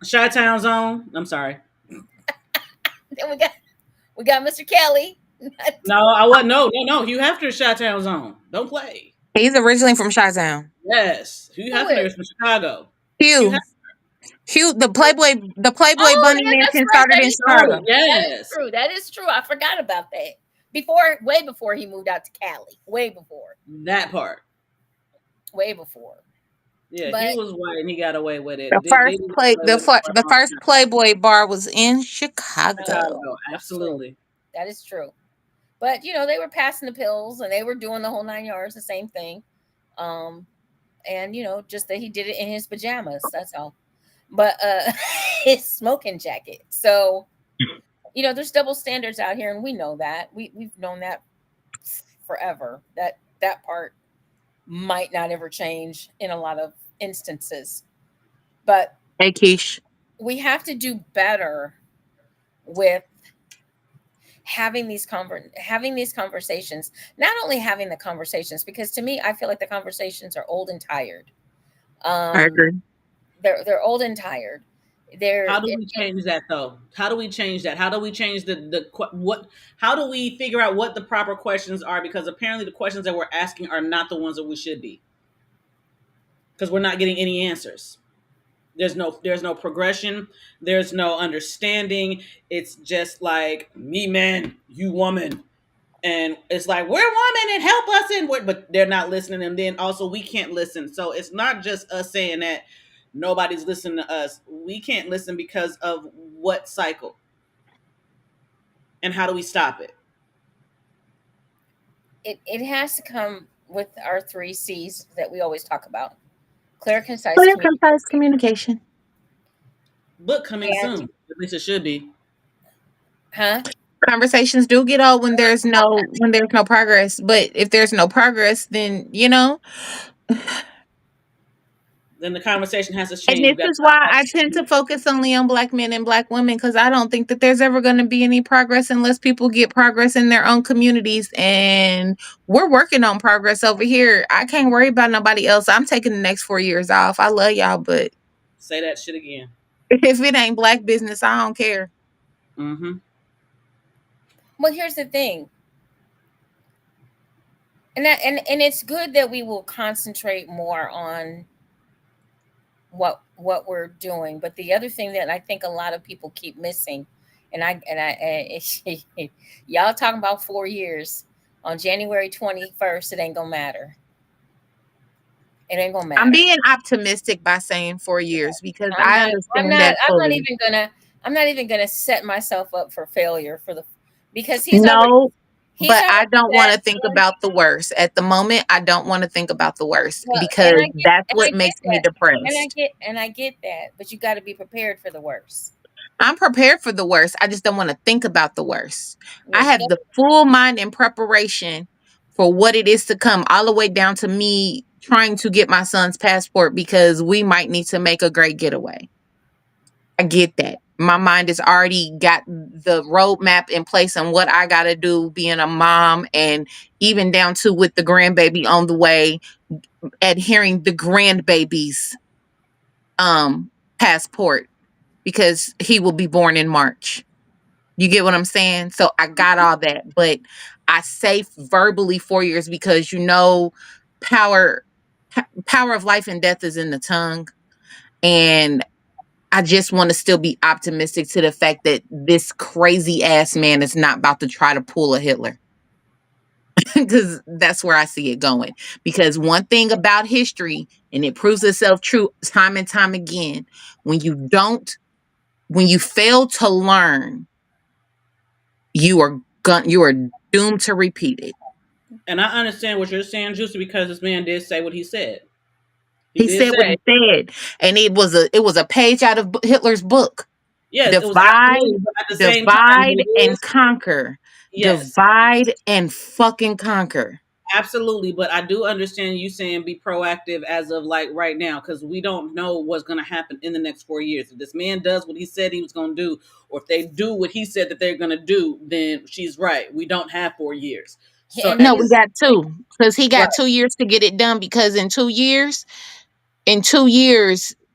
Chi-Town Zone. I'm sorry. Then we got Mr. Kelly. No, I wasn't. No. Hugh Hefner's Chi-Town Zone. Don't play. He's originally from Chi-Town. Yes. Hugh Who Hefner is? is from Chicago. Hugh Hugh. Hefner. Hugh, the Playboy Oh, Bunny yeah, that's Mansion right. started That in is true. Chicago. That is Yes. true. That is true. I forgot about that. Way before he moved out to Cali. Way before. That part. Way before. Yeah, But he was white and he got away with it. The Diddy got away with it for a the long first time. Playboy bar was in Chicago. Chicago, that's true. absolutely. That is true. But they were passing the pills and they were doing the whole 9 yards, the same thing. And just that he did it in his pajamas. That's all. But his smoking jacket. So there's double standards out here, and we know that. We've known that forever. That part might not ever change in a lot of instances. But Hey, Keish. we have to do better with having these conversations. Not only having the conversations, because to me, I feel like the conversations are old and tired. I agree. They're old and tired. How do we change that though? How do we change that? How do we change what? How do we figure out what the proper questions are? Because apparently the questions that we're asking are not the ones that we should be. Because we're not getting any answers. There's no progression. There's no understanding. It's just like me man, you woman, and it's like we're women and help us but they're not listening, and then also we can't listen. So it's not just us saying that nobody's listening to us. We can't listen because of what cycle, and how do we stop it? It has to come with our 3 C's that we always talk about: clear, concise, Clear, concise communication. Book coming and soon. At least it should be. huh? Conversations do get old when there's no progress. But if there's no progress, then then the conversation has to And change. this We got to is talk why about I tend to focus only on black men and black women, because I don't think that there's ever going to be any progress unless people get progress in their own communities. And we're working on progress over here. I can't worry about nobody else. I'm taking the next 4 years off. I love y'all, but say that shit again. if it ain't black business, I don't care. Mm-hmm. Well, here's the thing. And it's good that we will concentrate more on what we're doing. But the other thing that I think a lot of people keep missing, and y'all talking about 4 years, on January 21st, it ain't gonna matter. It ain't gonna I'm matter. being optimistic by saying 4 years because I'm I not. I'm understand not. that I'm not fully. even gonna. I'm not even gonna set myself up for failure for the because No, he's but I already don't want set. to think about the worst. At the moment, I don't want to think about the worst Well, because that's and I what get makes me that, depressed. and I get that, but you got to be prepared for the worst. I'm prepared for the worst. I just don't want to think about the worst. I Yes, you have got. the full mind and preparation for what it is to come, all the way down to me trying to get my son's passport because we might need to make a great getaway. I get that. My mind has already got the roadmap in place on what I got to do being a mom, and even down to with the grandbaby on the way, adhering the grandbaby's um passport because he will be born in March. You get what I'm saying? So I got all that, but I say verbally 4 years because power power of life and death is in the tongue, and I just want to still be optimistic to the fact that this crazy ass man is not about to try to pull a Hitler. Because that's where I see it going. Because one thing about history, and it proves itself true time and time again, when you don't, when you fail to learn, you are doomed to repeat it. And I understand what you're saying, Juicy, because this man did say what he said. He He did said what say, he said, and it was a page out of Hitler's book. yes, it was Divide, absolutely, but at the same time, divide it and is, conquer. yes, Divide and fucking conquer. absolutely. But I do understand you saying be proactive as of like right now, because we don't know what's going to happen in the next 4 years. If this man does what he said he was going to do, or if they do what he said that they're going to do, then she's right. We don't have 4 years. So And No, then we he's got two because he right, got 2 years to get it done. Because in 2 years,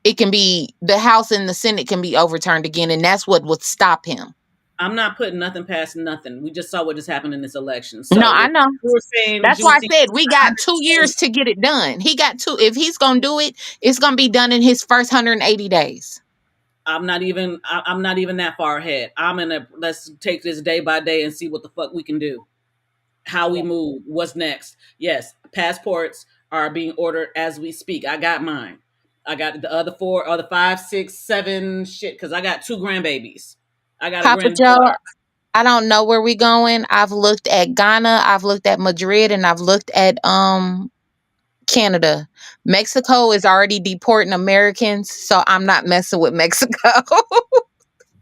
it can be the House and the Senate can be overturned again, and that's what would stop him. I'm not putting nothing past nothing. We just saw what just happened in this election. No, So I if know. you were saying, That's why I Juicy, said we I got 2 years understand. to get it done. He got two. If he's gonna do it, it's gonna be done in his first 180 days. I'm not even that far ahead. I'm in a let's take this day by day and see what the fuck we can do. How we yeah. move, what's next. Yes, passports are being ordered as we speak. I got mine. I got the other four, other five, six, seven shit, because I got two grandbabies. I got a Papa Joe, granddaughter. I don't know where we going. I've looked at Ghana, I've looked at Madrid, and I've looked at Canada. Mexico is already deporting Americans, so I'm not messing with Mexico.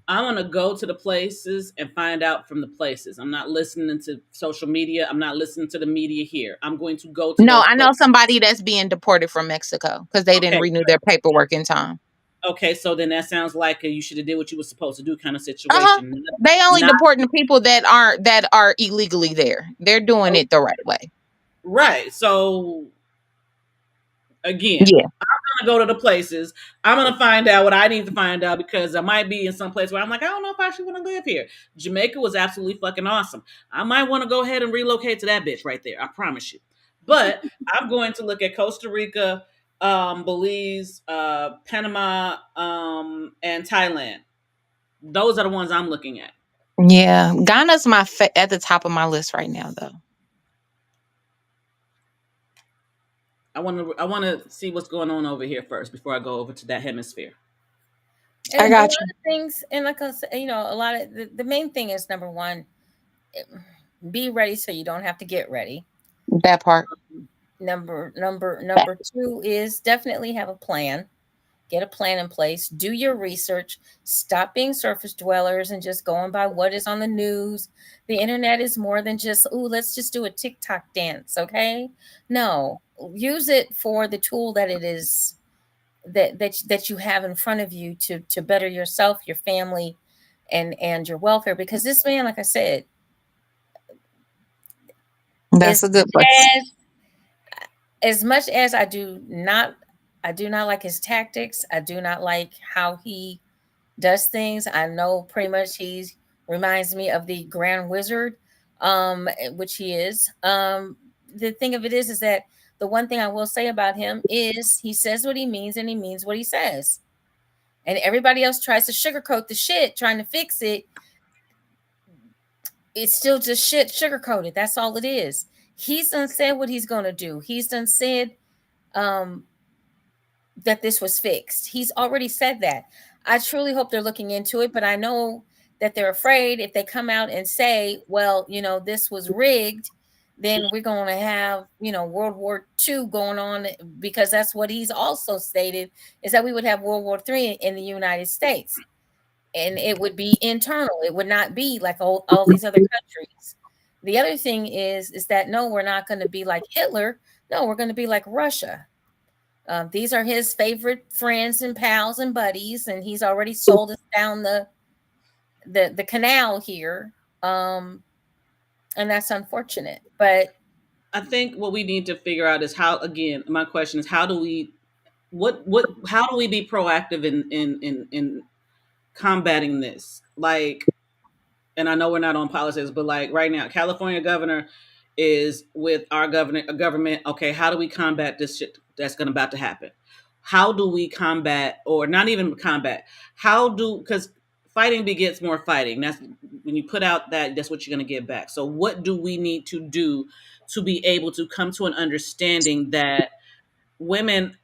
I want to go to the places and find out from the places. I'm not listening to social media. I'm not listening to the media here. I'm going to go to No, those I know places. somebody that's being deported from Mexico because they didn't Okay, renew their paperwork in time. okay. So then that sounds like you should have did what you were supposed to do, kind of Uh-huh. situation. They only Not deporting the people that are illegally there. They're doing oh, it the right way. right. So again, Yeah. I'm gonna go to the places. I'm gonna find out what I need to find out because I might be in some place where I'm like, I don't know if I actually want to live here. Jamaica was absolutely fucking awesome. I might want to go ahead and relocate to that bitch right there. I promise you. But I'm going to look at Costa Rica, Belize, Panama, and Thailand. Those are the ones I'm looking at. Yeah. Ghana's at the top of my list right now, though. I want to see what's going on over here first before I go over to that hemisphere. And I a lot got you. of things, and like I said, a lot of the main thing is number one, eh, be ready so you don't have to get ready. That part. Number two is definitely have a plan. Get a plan in place. Do your research. Stop being surface dwellers and just going by what is on the news. The internet is more than just, oh, let's just do a TikTok dance, okay? No, use it for the tool that it is that you have in front of you to better yourself, your family, and your welfare. Because this man, like I said, That's is a good place. as much as I do not like his tactics. I do not like how he does things. I know pretty much he reminds me of the Grand Wizard, which he is. The thing of it is that the one thing I will say about him is he says what he means and he means what he says. And everybody else tries to sugarcoat the shit, trying to fix it. It's still just shit sugarcoated. That's all it is. He's done said what he's gonna do. He's done said um that this was fixed. He's already said that. I truly hope they're looking into it, but I know that they're afraid if they come out and say, well, this was rigged, then we're going to have, World War II going on, because that's what he's also stated, is that we would have World War III in the United States. And it would be internal. It would not be like all these other countries. The other thing is that no, we're not going to be like Hitler. No, we're going to be like Russia. These are his favorite friends and pals and buddies, and he's already sold us down the canal here, and that's unfortunate. But I think what we need to figure out is how. Again, my question is, how do we how do we be proactive in combating this? Like, and I know we're not on politics, but like right now, California governor is with our government. Okay, how do we combat this shit that's going about to happen? How do we combat, or not even combat? Because fighting begets more fighting. That's when you put out that's what you're going to get back. So what do we need to do to be able to come to an understanding that women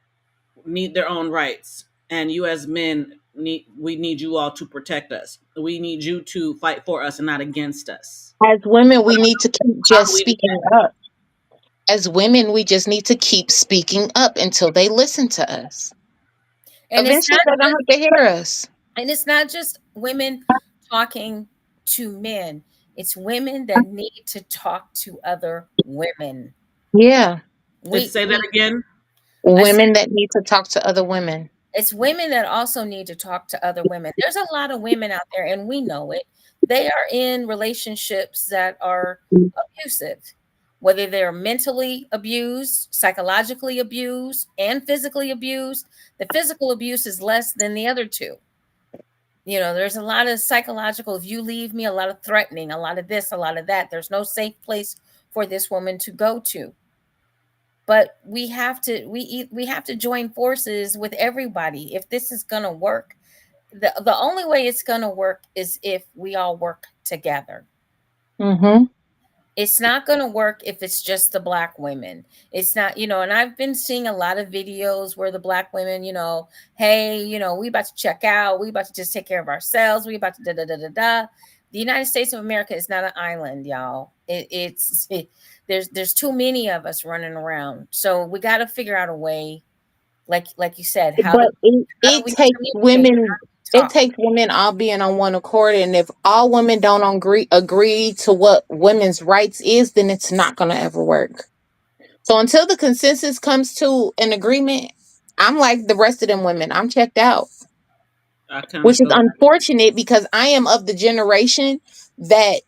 need their own rights, and you as men need you all to protect us. We need you to fight for us and not against us. As women, we need to keep How just do we do speaking up. As women, we just need to keep speaking up until they listen to us. and it's Eventually, not they're gonna just have to hear us. and it's not just women talking to men. It's women that need to talk to other women. Yeah, that? We Say that we again. I said women that need to talk to other women. it's women that also need to talk to other women. There's a lot of women out there, and we know it. They are in relationships that are abusive, whether they're mentally abused, psychologically abused, and physically abused. The physical abuse is less than the other two. There's a lot of psychological, if you leave me, a lot of threatening, a lot of this, a lot of that. There's no safe place for this woman to go to. But we have to join forces with everybody if this is going to work. The only way it's going to work is if we all work together. Mm-hmm. It's not going to work if it's just the black women. It's not, and I've been seeing a lot of videos where the black women, hey, we about to check out, we about to just take care of ourselves, we about to da da da da da. The United States of America is not an island, y'all. There's too many of us running around. So we got to figure out a way, like you said, But how do it we takes communicate? women. How do we It talk? takes women all being on one accord, and if all women don't agree to what women's rights is, then it's not going to ever work. So until the consensus comes to an agreement, I'm like the rest of them women. I'm checked out, I kind which of is feel unfortunate because I am of the generation that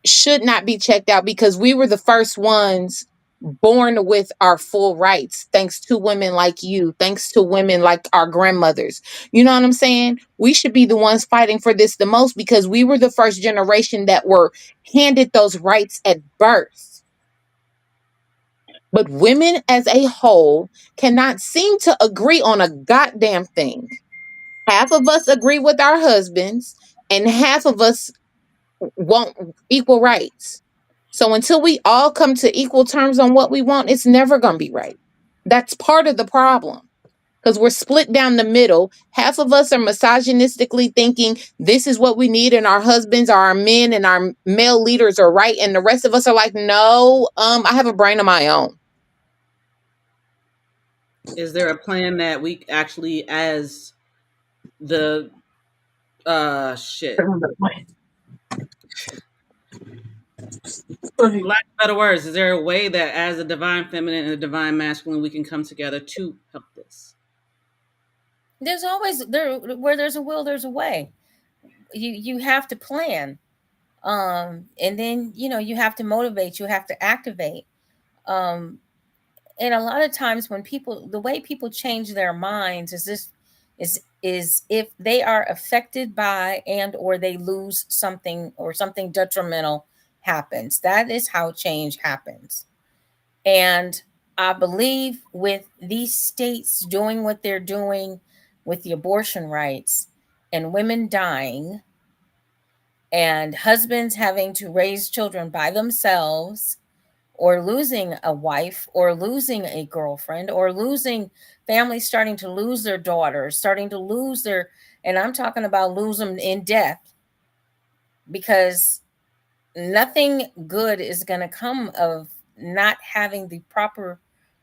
should not be checked out because we were the first ones born with our full rights, thanks to women like you, thanks to women like our grandmothers. You know what I'm saying? We should be the ones fighting for this the most because we were the first generation that were handed those rights at birth. But women as a whole cannot seem to agree on a goddamn thing. Half of us agree with our husbands, and half of us want equal rights. So until we all come to equal terms on what we want, it's never going to be right. That's part of the problem because we're split down the middle. Half of us are misogynistically thinking this is what we need, and our husbands are our men, and our male leaders are right, and the rest of us are like, no, I have a brain of my own. Is there a plan that we actually, as the shit, lack of better words, is there a way that as a divine feminine and a divine masculine we can come together to help this? There's always there where there's a will, there's a way. You have to plan. And then you have to motivate, you have to activate. Um and a lot of times when people the way people change their minds is this is if they are affected by and or they lose something or something detrimental happens. That is how change happens. And I believe with these states doing what they're doing with the abortion rights and women dying and husbands having to raise children by themselves or losing a wife or losing a girlfriend or losing families starting to lose their daughters, starting to lose their, and I'm talking about lose them in death, because nothing good is going to come of not having the proper.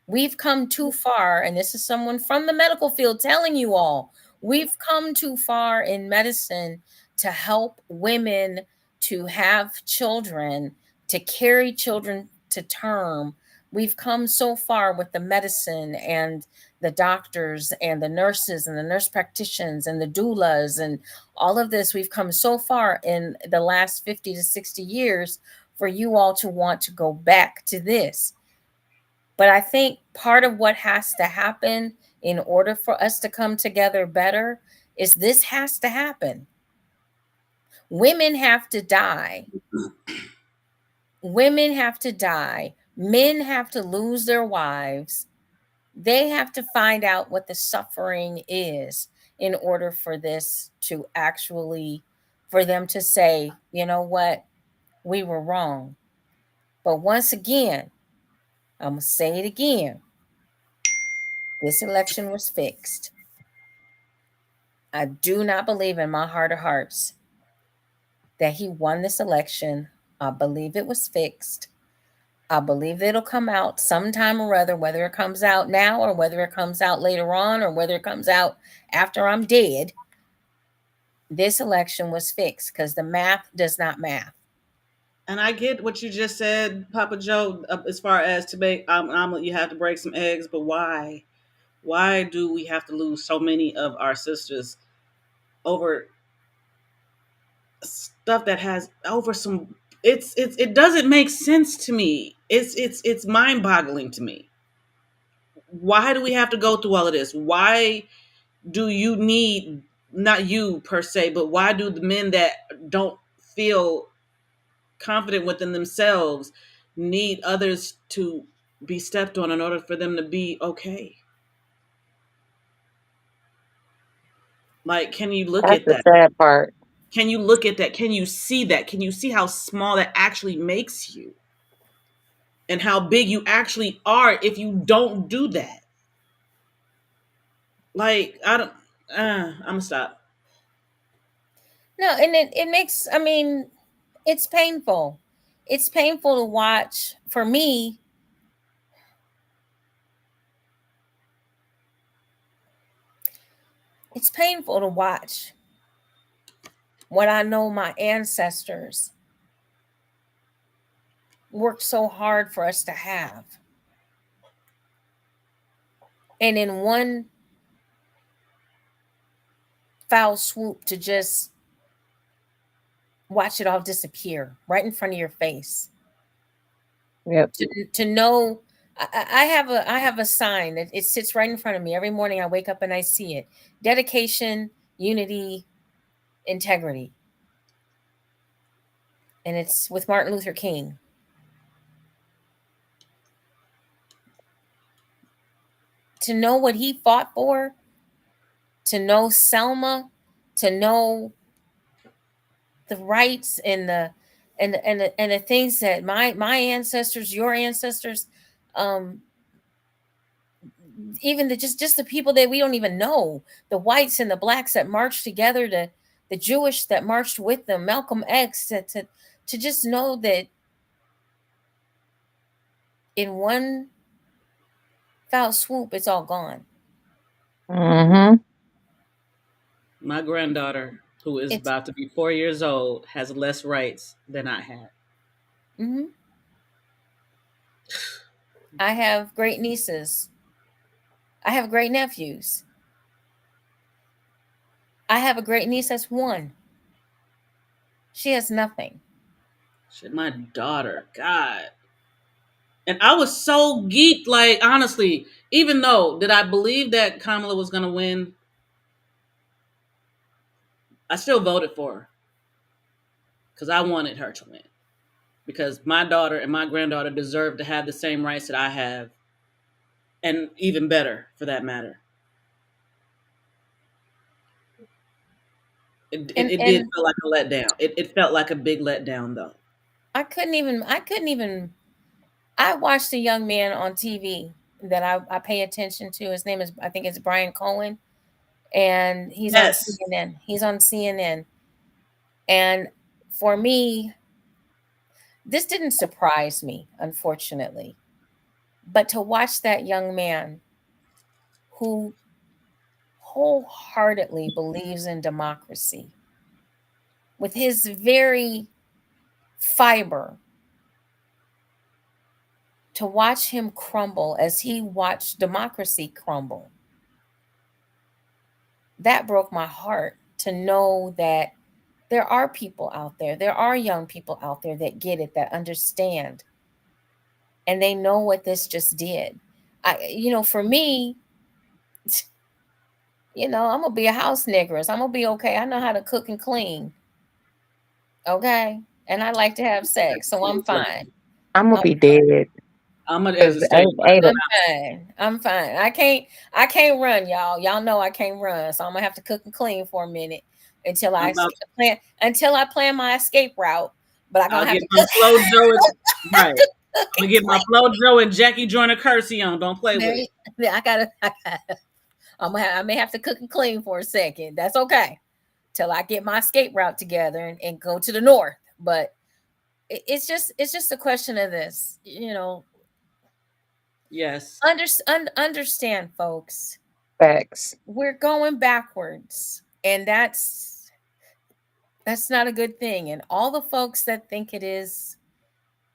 We've come too far, and this is someone from the medical field telling you all, we've come too far in medicine to help women to have children, to carry children to term. We've come so far with the medicine and the doctors and the nurses and the nurse practitioners and the doulas and all of this. We've come so far in the last 50 to 60 years for you all to want to go back to this. But I think part of what has to happen in order for us to come together better is this has to happen. Women have to die. Women have to die. Men have to lose their wives. They have to find out what the suffering is in order for this to actually, for them to say, you know what, we were wrong. But once again, I'm going to say it again. This election was fixed. I do not believe in my heart of hearts that he won this election. I believe it was fixed. I believe it'll come out sometime or other, whether it comes out now or whether it comes out later on or whether it comes out after I'm dead. This election was fixed because the math does not math. And I get what you just said, Papa Joe, as far as to make you have to break some eggs, but why? Why do we have to lose so many of our sisters over stuff that has over some? It doesn't make sense to me. It's mind boggling to me. Why do we have to go through all of this? Why do you need, not you per se, but why do the men that don't feel confident within themselves need others to be stepped on in order for them to be okay? Like, can you look That's at the that? sad part. Can you look at that? Can you see that? Can you see how small that actually makes you? And how big you actually are if you don't do that? Like, I don't, I'm gonna stop. No, and it makes, I mean, it's painful. It's painful to watch. For me, it's painful to watch what I know my ancestors worked so hard for us to have. And in one foul swoop to just watch it all disappear right in front of your face. Yep. To know, I have a sign that it sits right in front of me every morning. I wake up and I see it: dedication, unity, integrity, and it's with Martin Luther King. To know what he fought for, to know Selma, to know the rights and the things that my ancestors, your ancestors, um, even just the people that we don't even know, the whites and the blacks that marched together, the Jewish that marched with them, Malcolm X, to just know that in one foul swoop, it's all gone. Mm-hmm. My granddaughter, who is It's about to be 4 years old, has less rights than I had. mm-hmm. I have great nieces. I have great nephews. I have a great niece that's 1. She has nothing. Shit, my daughter, God. And I was so geeked, like, honestly, even though did I believe that Kamala was gonna win, I still voted for her. Because I wanted her to win. Because my daughter and my granddaughter deserve to have the same rights that I have, and even better for that matter. It did And feel like a letdown. It felt like a big letdown, though. I watched a young man on TV that I pay attention to. His name is, I think it's Brian Cohen, and he's on Yes. CNN. He's on CNN. And for me, this didn't surprise me, unfortunately. But to watch that young man who wholeheartedly believes in democracy, with his very fiber, to watch him crumble as he watched democracy crumble, that broke my heart, to know that there are people out there are young people out there that get it, that understand, and they know what this just did. For me, I'm gonna be a house negress. I'm gonna be okay. I know how to cook and clean. Okay. And I like to have sex, so I'm fine. I'm gonna I'm be dead I'm gonna because exit stage. I'm fine. I'm fine. I can't run, y'all. Y'all know I can't run. So I'm gonna have to cook and clean for a minute until I'm I about plan my escape route. But I'm I'll gonna have get to my cook, Flo Joe. Right. cook I'm gonna and get my clean. Flo Joe and Jackie Joyner Kersey on. Don't play with There, it. I may have to cook and clean for a second. That's okay. Till I get my escape route together and go to the north. But it's just a question of this. Yes. Understand, folks. facts. We're going backwards, and that's not a good thing. And all the folks that think it is,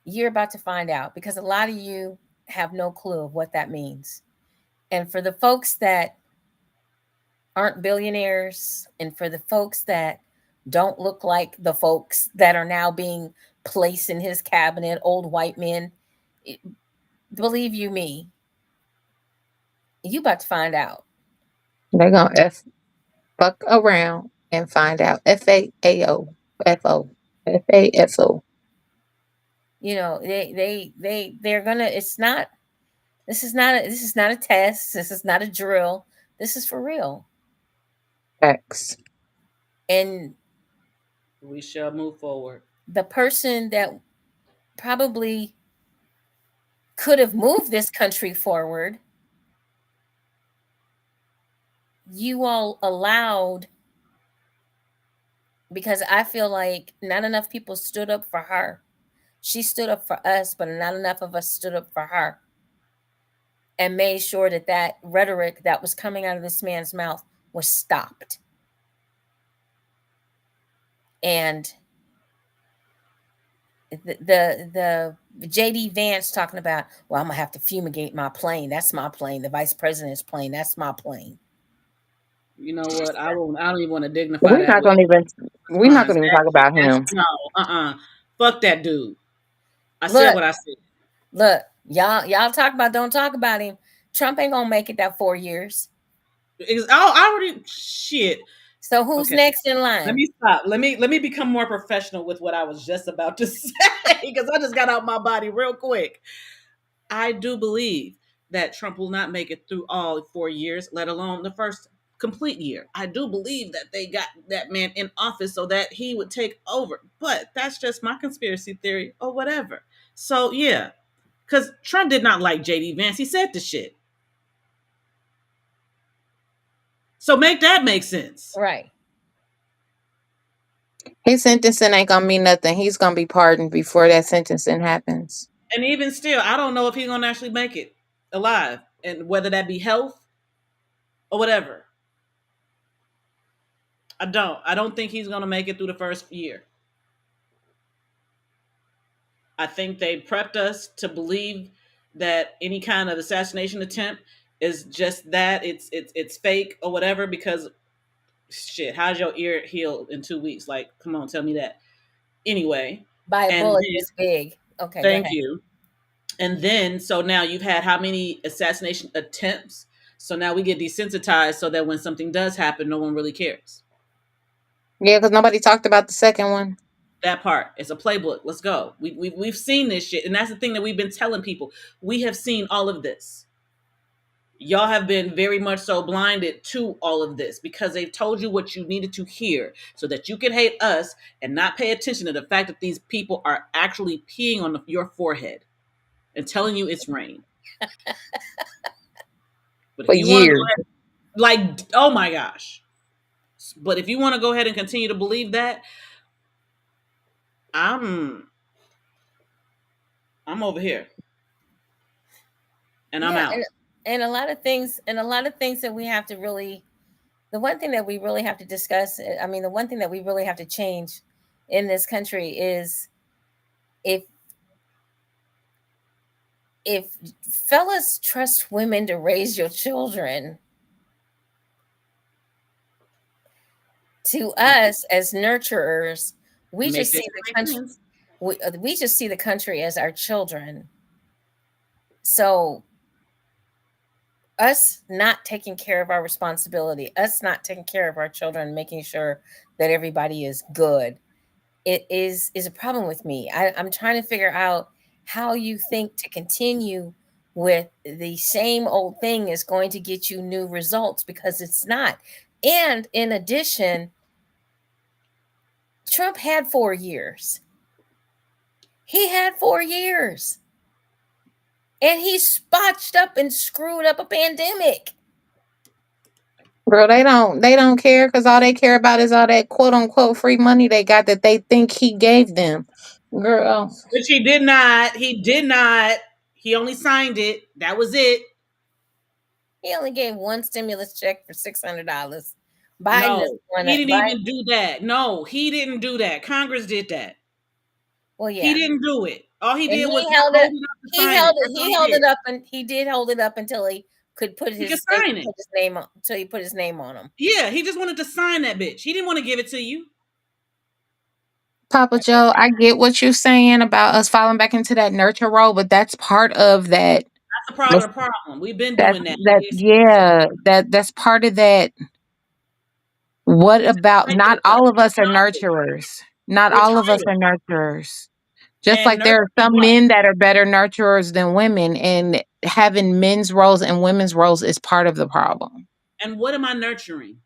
you're about to find out, because a lot of you have no clue of what that means. And for the folks that aren't billionaires, and for the folks that don't look like the folks that are now being placed in his cabinet, old white men, believe you me, you about to find out. They're gonna fuck around and find out. FAFO. They're gonna. It's not. This is not a test. This is not a drill. This is for real. Facts. And We shall move forward. the person that probably could have moved this country forward, you all allowed, because I feel like not enough people stood up for her. She stood up for us, but not enough of us stood up for her and made sure that rhetoric that was coming out of this man's mouth was stopped. And the JD Vance talking about, well, I'm gonna have to fumigate my plane. That's my plane. The vice president's plane. That's my plane. You know what? I won't. I don't even want to dignify We're that not with gonna even. We're not response. gonna even talk about him. No. Fuck that dude. I said Look, what I said. look, y'all talk about, don't talk about him. Trump ain't gonna make it that 4 years. I already shit. So who's Okay. next in Let line? me stop. Let me become more professional with what I was just about to say, because I just got out my body real quick. I do believe that Trump will not make it through all 4 years, let alone the first complete year. I do believe that they got that man in office so that he would take over. But that's just my conspiracy theory or whatever. So yeah, because Trump did not like JD Vance. He said the shit. So make that make sense. Right. His sentencing ain't gonna mean nothing. He's gonna be pardoned before that sentencing happens. And even still, I don't know if he's gonna actually make it alive, and whether that be health or whatever. I don't. I don't think he's gonna make it through the first year. I think they prepped us to believe that any kind of assassination attempt is just that, it's fake or whatever, because Shit, how's your ear heal in 2 weeks? Like, come on, tell me that. Anyway, By a and bullet then this big. Okay, go thank ahead. you. And then, so now you've had how many assassination attempts? So now we get desensitized so that when something does happen, no one really cares. Yeah, because nobody talked about the second one. That part. It's a playbook. Let's go. We've seen this shit. And that's the thing that we've been telling people. We have seen all of this. Y'all have been very much so blinded to all of this because they've told you what you needed to hear so that you can hate us and not pay attention to the fact that these people are actually peeing on your forehead and telling you it's rain. But if For you want to go years. ahead, like, oh my gosh. But if you want to go ahead and continue to believe that, I'm over here and I'm Yeah, out. and a lot of things, that we have to really, the one thing that we really have to discuss, I mean, the one thing that we really have to change in this country is if fellas trust women to raise your children, to us as nurturers, we Make just it see the make country, sense. we just see the country as our children. So us not taking care of our responsibility, us not taking care of our children, making sure that everybody is good, it is a problem with me. I'm trying to figure out how you think to continue with the same old thing is going to get you new results, because it's not. And in addition, Trump had 4 years. He had 4 years. And he spotched up and screwed up a pandemic. Girl, they don't care because all they care about is all that quote unquote free money they got that they think he gave them. Girl. Which he did not. He did not. He only signed it. That was it. He only gave one stimulus check for $600. Biden is No, the one he that didn't Biden. even do that. No, he didn't do that. Congress did that. Well, He yeah, didn't do it. All he and did was he held hold it. it up to He sign held it. it. That's all He he held did. it up, and he did hold it up until he could put He could his sign it. name on. Until he put his name on him. Yeah, he just wanted to sign that bitch. He didn't want to give it to you. Papa Joe, I get what you're saying about us falling back into that nurture role, but that's part of that. That's the part of That's the problem. We've been that's doing that. that yeah, that's part of that. What It's about not a cycle, all though. of us are We're tired. nurturers. Not We're all of us tired. are nurturers. Just And like there are nurturing some what? men that are better nurturers than women, and having men's roles and women's roles is part of the problem. And what am I nurturing?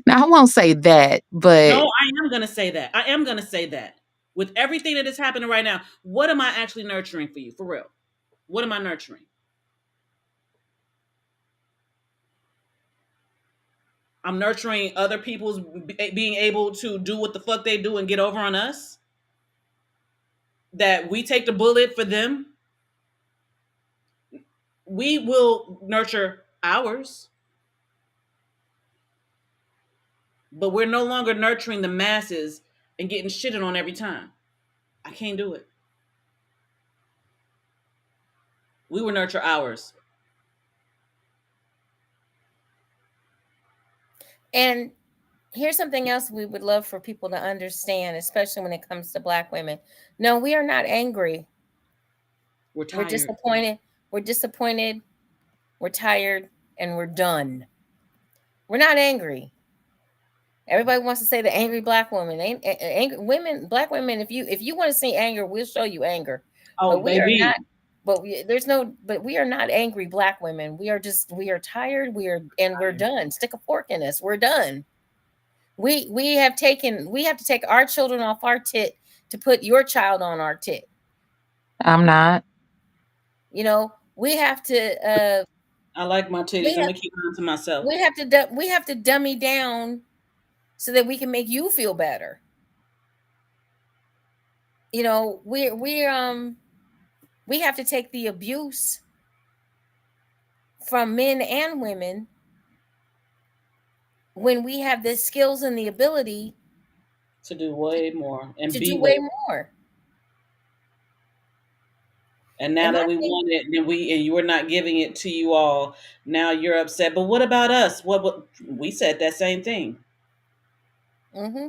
Now I won't say that, No, but I am going to say that. I am going to say that. With everything that is happening right now, what am I actually nurturing for you? For real. What am I nurturing? I'm nurturing other people's being able to do what the fuck they do and get over on us. That we take the bullet for them. We will nurture ours, but we're no longer nurturing the masses and getting shitted on every time. I can't do it. We will nurture ours. And here's something else we would love for people to understand, especially when it comes to Black women. No, we are not angry. We're We're tired. disappointed. We're disappointed. We're tired, and we're done. We're not angry. Everybody wants to say the angry Black woman. Angry women, Black women. If you want to see anger, we'll show you anger. Oh, But we are baby. not. But we are not angry Black women. We are tired. We're done. Stick a fork in us. We're done. We have to take our children off our tit to put your child on our tit. I'm not. You know, we have to I like my titties. we I'm have gonna keep them to myself. we have to dummy down so that we can make you feel better. You know, we have to take the abuse from men and women when we have the skills and the ability To do way more and to be do way way more. more. And now And my that we thing, want it, and you were not giving it to you all, now you're upset. But what about us? What we said that same thing. mm-hmm.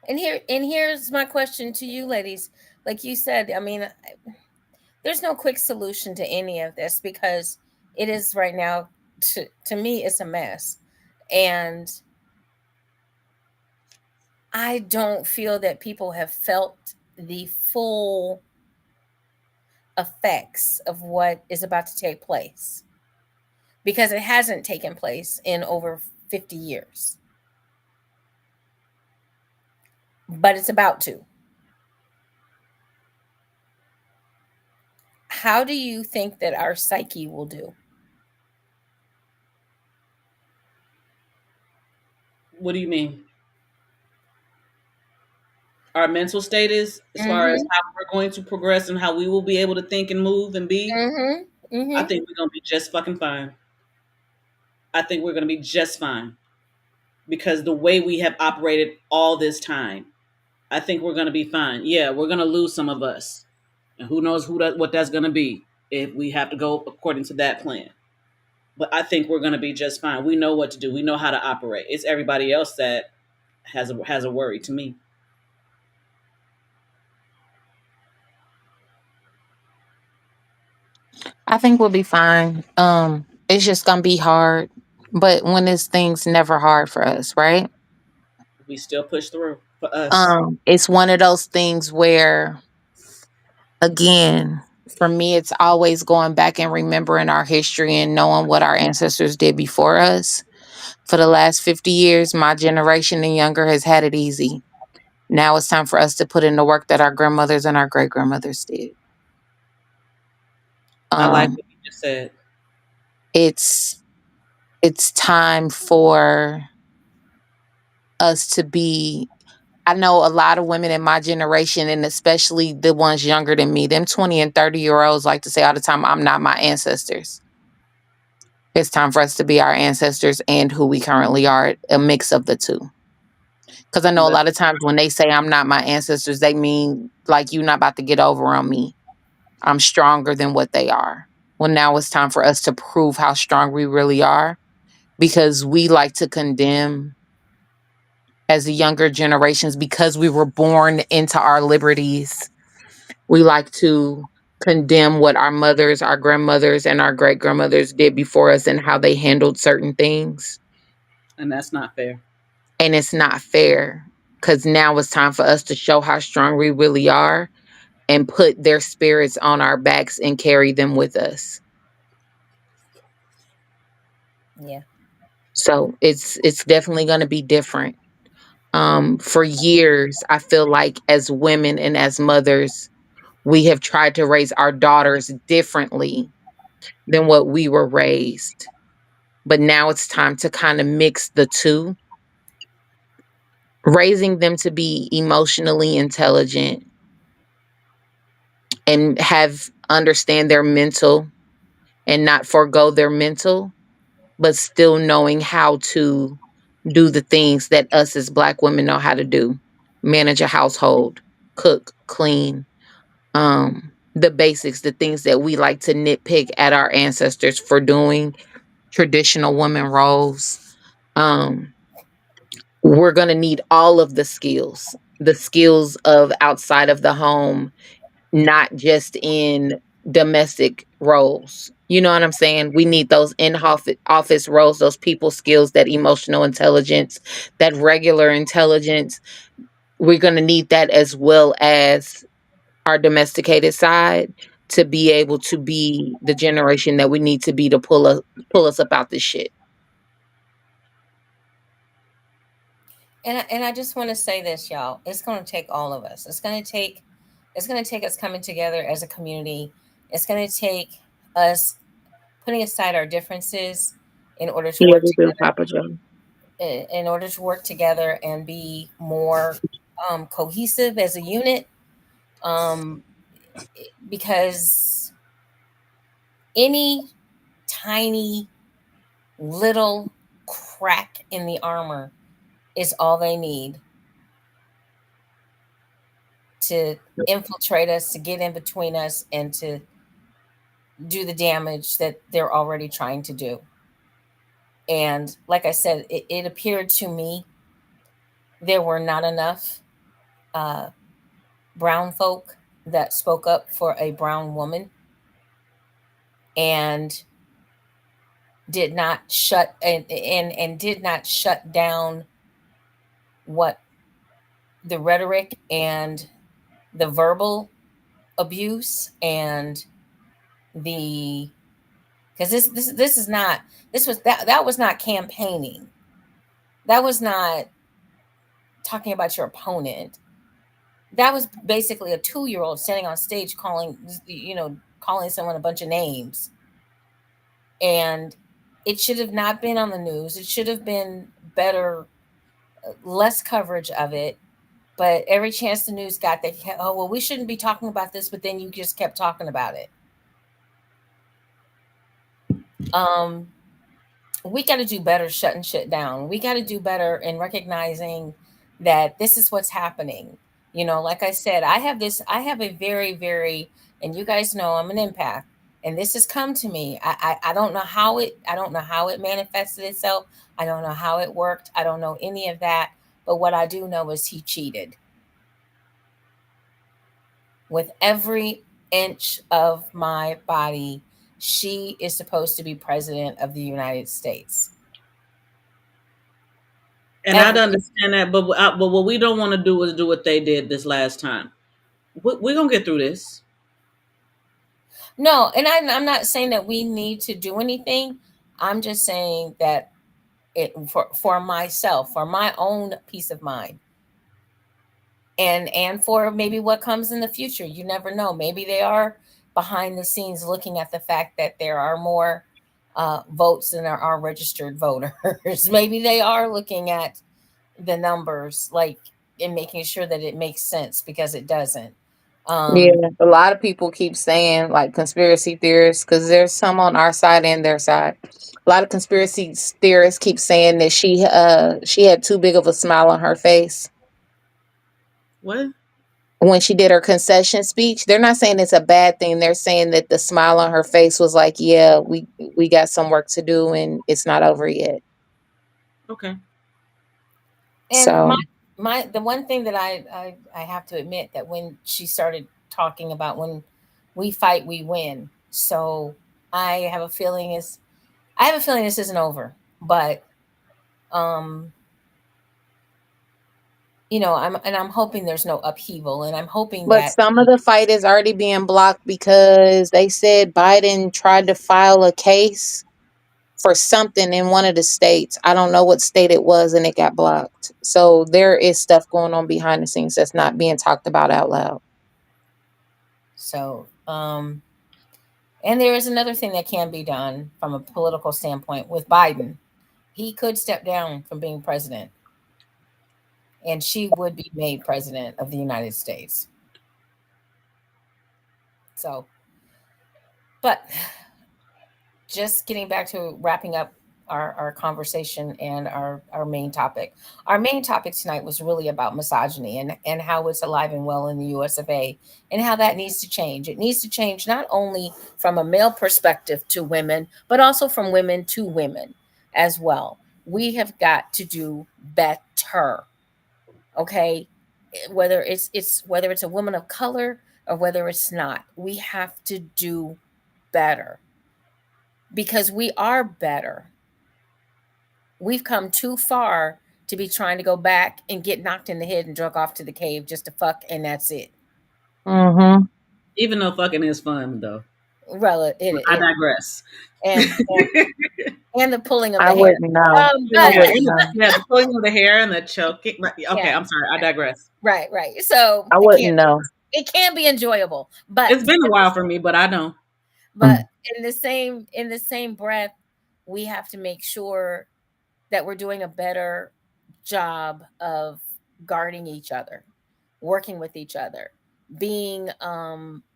And here's my question to you, ladies. Like you said, I mean, there's no quick solution to any of this because it is right now. To me, it's a mess, and I don't feel that people have felt the full effects of what is about to take place because it hasn't taken place in over 50 years, but it's about to. How do you think that our psyche will do? What do you mean? Our mental state is as far as Mm-hmm. how we're going to progress and how we will be able to think and move and be. Mm-hmm. I Mm-hmm. think we're gonna be just fucking fine. I think we're gonna be just fine because the way we have operated all this time, I think we're gonna be fine. Yeah, we're gonna lose some of us, and who knows what that's gonna be if we have to go according to that plan. But I think we're gonna be just fine. We know what to do. We know how to operate. It's everybody else that has a worry to me. I think we'll be fine. It's just gonna be hard. But when this thing's never hard for us, right? We still push through for us. It's one of those things where, again, for me, it's always going back and remembering our history and knowing what our ancestors did before us. For the last 50 years, my generation and younger has had it easy. Now it's time for us to put in the work that our grandmothers and our great grandmothers did. I like Um, what you just said. it's it's time for us to be. I know a lot of women in my generation, and especially the ones younger than me, them 20 and 30-year-olds like to say all the time, I'm not my ancestors. It's time for us to be our ancestors and who we currently are, a mix of the two. Because I know a That, lot of times when they say I'm not my ancestors, they mean like you're not about to get over on me. I'm stronger than what they are. Well, now it's time for us to prove how strong we really are because we like to condemn as the younger generations because we were born into our liberties. We like to condemn what our mothers, our grandmothers, and our great grandmothers did before us and how they handled certain things. and that's not fair. And it's not fair because now it's time for us to show how strong we really are and put their spirits on our backs and carry them with us. Yeah. So it's definitely going to be different. For years, I feel like as women and as mothers, we have tried to raise our daughters differently than what we were raised. But now it's time to kind of mix the two, raising them to be emotionally intelligent and have understand their mental and not forego their mental, but still knowing how to do the things that us as Black women know how to do: manage a household, cook, clean, the basics, the things that we like to nitpick at our ancestors for doing, traditional women roles. Um, we're going to need all of the skills of outside of the home, not just in domestic roles. You know what I'm saying? We need those in office roles, those people skills, that emotional intelligence, that regular intelligence. We're going to need that as well as our domesticated side to be able to be the generation that we need to be to pull us up out this shit. And I just want to say this, y'all. It's going to take all of us. It's going to take us coming together as a community. It's going to take us putting aside our differences in order to Yeah, work we do, together, Papa Joe. in order to work together and be more cohesive as a unit. Um, because any tiny little crack in the armor is all they need to infiltrate us, to get in between us, and to do the damage that they're already trying to do. And like I said, it appeared to me there were not enough uh, brown folk that spoke up for a brown woman and did not shut and did not shut down what the rhetoric and the verbal abuse and the because this is not this was that was not campaigning, that was not talking about your opponent, that was basically a 2-year old standing on stage calling, calling someone a bunch of names. And it should have not been on the news. It should have been better, less coverage of it. But every chance the news got, they oh well, we shouldn't be talking about this, but then you just kept talking about it. We got to do better shutting shit down. We got to do better in recognizing that this is what's happening. Like I said, I have a very, very, and you guys know I'm an empath, and this has come to me. I don't know how it manifested itself. I don't know how it worked. I don't know any of that. But what I do know is he cheated with every inch of my body. She is supposed to be president of the United States. And I'd understand that, but what we don't want to do is do what they did this last time. We're gonna get through this. No, and I'm not saying that we need to do anything. I'm just saying that for myself, for my own peace of mind, and for maybe what comes in the future. You never know. Maybe they are behind the scenes looking at the fact that there are more votes than there are registered voters. Maybe they are looking at the numbers, like, and making sure that it makes sense, because it doesn't. Yeah, a lot of people keep saying, like, conspiracy theorists, because there's some on our side and their side. A lot of conspiracy theorists keep saying that she had too big of a smile on her face What? when she did her concession speech. They're not saying it's a bad thing. They're saying that the smile on her face was like, yeah, we got some work to do and it's not over yet. Okay. And So the one thing that I have to admit, that when she started talking about when we fight, we win. So I have a feeling this isn't over. But um I'm hoping there's no upheaval, and I'm hoping but that some of the fight is already being blocked because they said Biden tried to file a case for something in one of the states. I don't know what state it was, and it got blocked. So there is stuff going on behind the scenes that's not being talked about out loud. so and there is another thing that can be done from a political standpoint with Biden. He could step down from being president, and she would be made president of the United States. So, but just getting back to wrapping up our conversation and our main topic. Our main topic tonight was really about misogyny and how it's alive and well in the US of A, and how that needs to change. It needs to change not only from a male perspective to women, but also from women to women as well. We have got to do better. Okay? Whether it's a woman of color or whether it's not, we have to do better, because we are better. We've come too far to be trying to go back and get knocked in the head and drug off to the cave just to fuck, and that's it. Mm-hmm. Even though fucking is fun, though. Well, I digress. and and the pulling of I the hair. wouldn't know. I But wouldn't know. Yeah, the pulling of the hair and the choking. Okay, Yeah. I'm sorry. I digress. right. So I wouldn't know. it can be enjoyable, but It's been a while for me, but I know. but in the same breath, we have to make sure that we're doing a better job of guarding each other, working with each other, being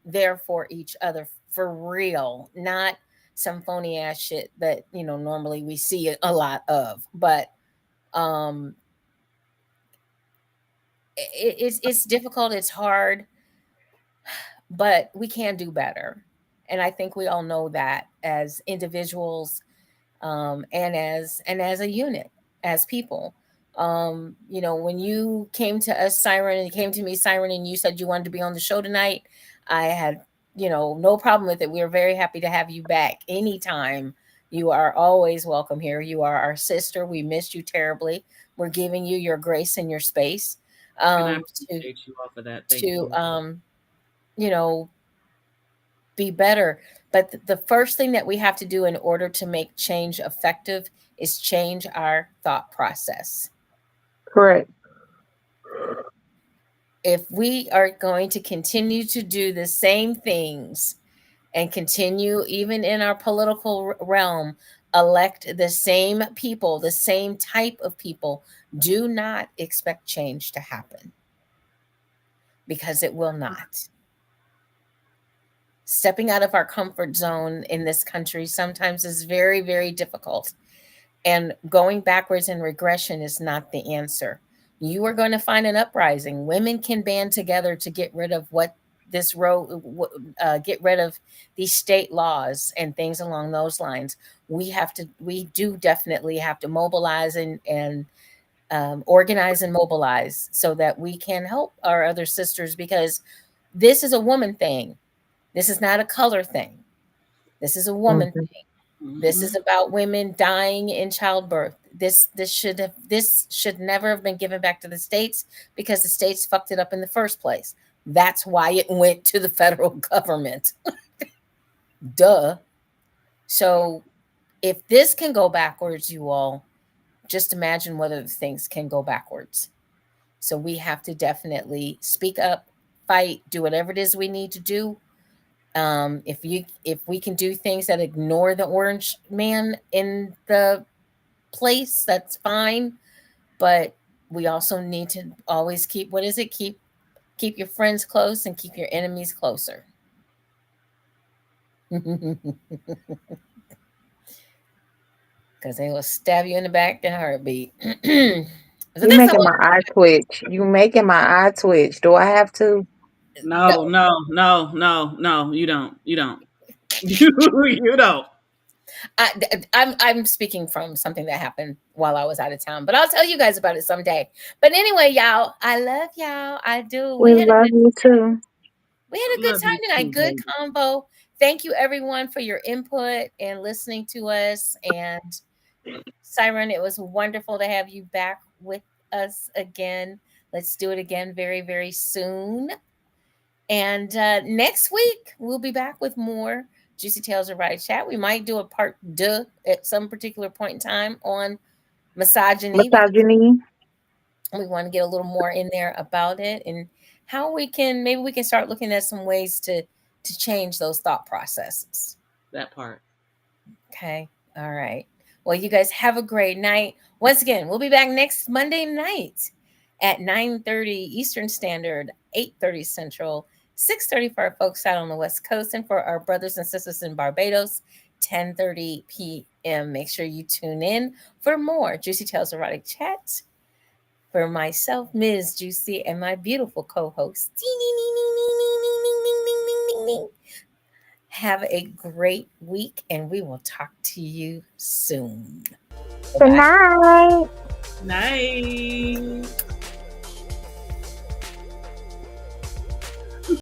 there for each other for real, not some phony ass shit that normally we see a lot of. But it's difficult, it's hard, but we can do better. And I think we all know that as individuals, and as a unit, as people. When you came to us, Siren, and you came to me, Siren, and you said you wanted to be on the show tonight, I had, no problem with it. We are very happy to have you back anytime. You are always welcome here. You are our sister. We missed you terribly. We're giving you your grace and your space, And I to appreciate you all for that. Thank to you. you know be better. But the first thing that we have to do in order to make change effective is change our thought process. Correct. If we are going to continue to do the same things and continue, even in our political realm, elect the same people, the same type of people, do not expect change to happen, because it will not. Stepping out of our comfort zone in this country sometimes is very, very difficult. And going backwards in regression is not the answer. You are going to find an uprising. Women can band together to get rid of get rid of these state laws and things along those lines. We do definitely have to mobilize and organize and mobilize so that we can help our other sisters, because this is a woman thing. This is not a color thing. This is a woman Mhm. thing. This is Hmm. about women dying in childbirth. This should never have been given back to the states, because the states fucked it up in the first place. That's why it went to the federal government. Duh. So if this can go backwards, you all, just imagine what other things can go backwards. So we have to definitely speak up, fight, do whatever it is we need to do. If we can do things that ignore the orange man in the place, that's fine. But we also need to always keep, what is it? Keep your friends close and keep your enemies closer. Because they will stab you in the back in a heartbeat. So You that's not making what my eye twitch. You making my eye twitch. Do I have to? No, no, no, no, no. You don't. You don't. You don't. I'm speaking from something that happened while I was out of town, but I'll tell you guys about it someday. But anyway, y'all, I love y'all. I do. We love you too. We had a good Love time you tonight. too, Good baby. combo. Thank you everyone for your input and listening to us. And Siren, it was wonderful to have you back with us again. Let's do it again very, very soon. And next week, we'll be back with more Juicy Tales of Right Chat. We might do a part deux at some particular point in time on misogyny, because Misogyny. we want to get a little more in there about it, and how maybe we can start looking at some ways to change those thought processes. That part. Okay. All right. Well, you guys have a great night. Once again, we'll be back next Monday night at 9:30 Eastern Standard, 8:30 Central, 6:30 for our folks out on the West Coast, and for our brothers and sisters in Barbados, 10:30 p.m. Make sure you tune in for more Juicy Tales Erotic Chat. For myself, Ms. Juicy, and my beautiful co-host, have a great week, and we will talk to you soon. Good Bye. night.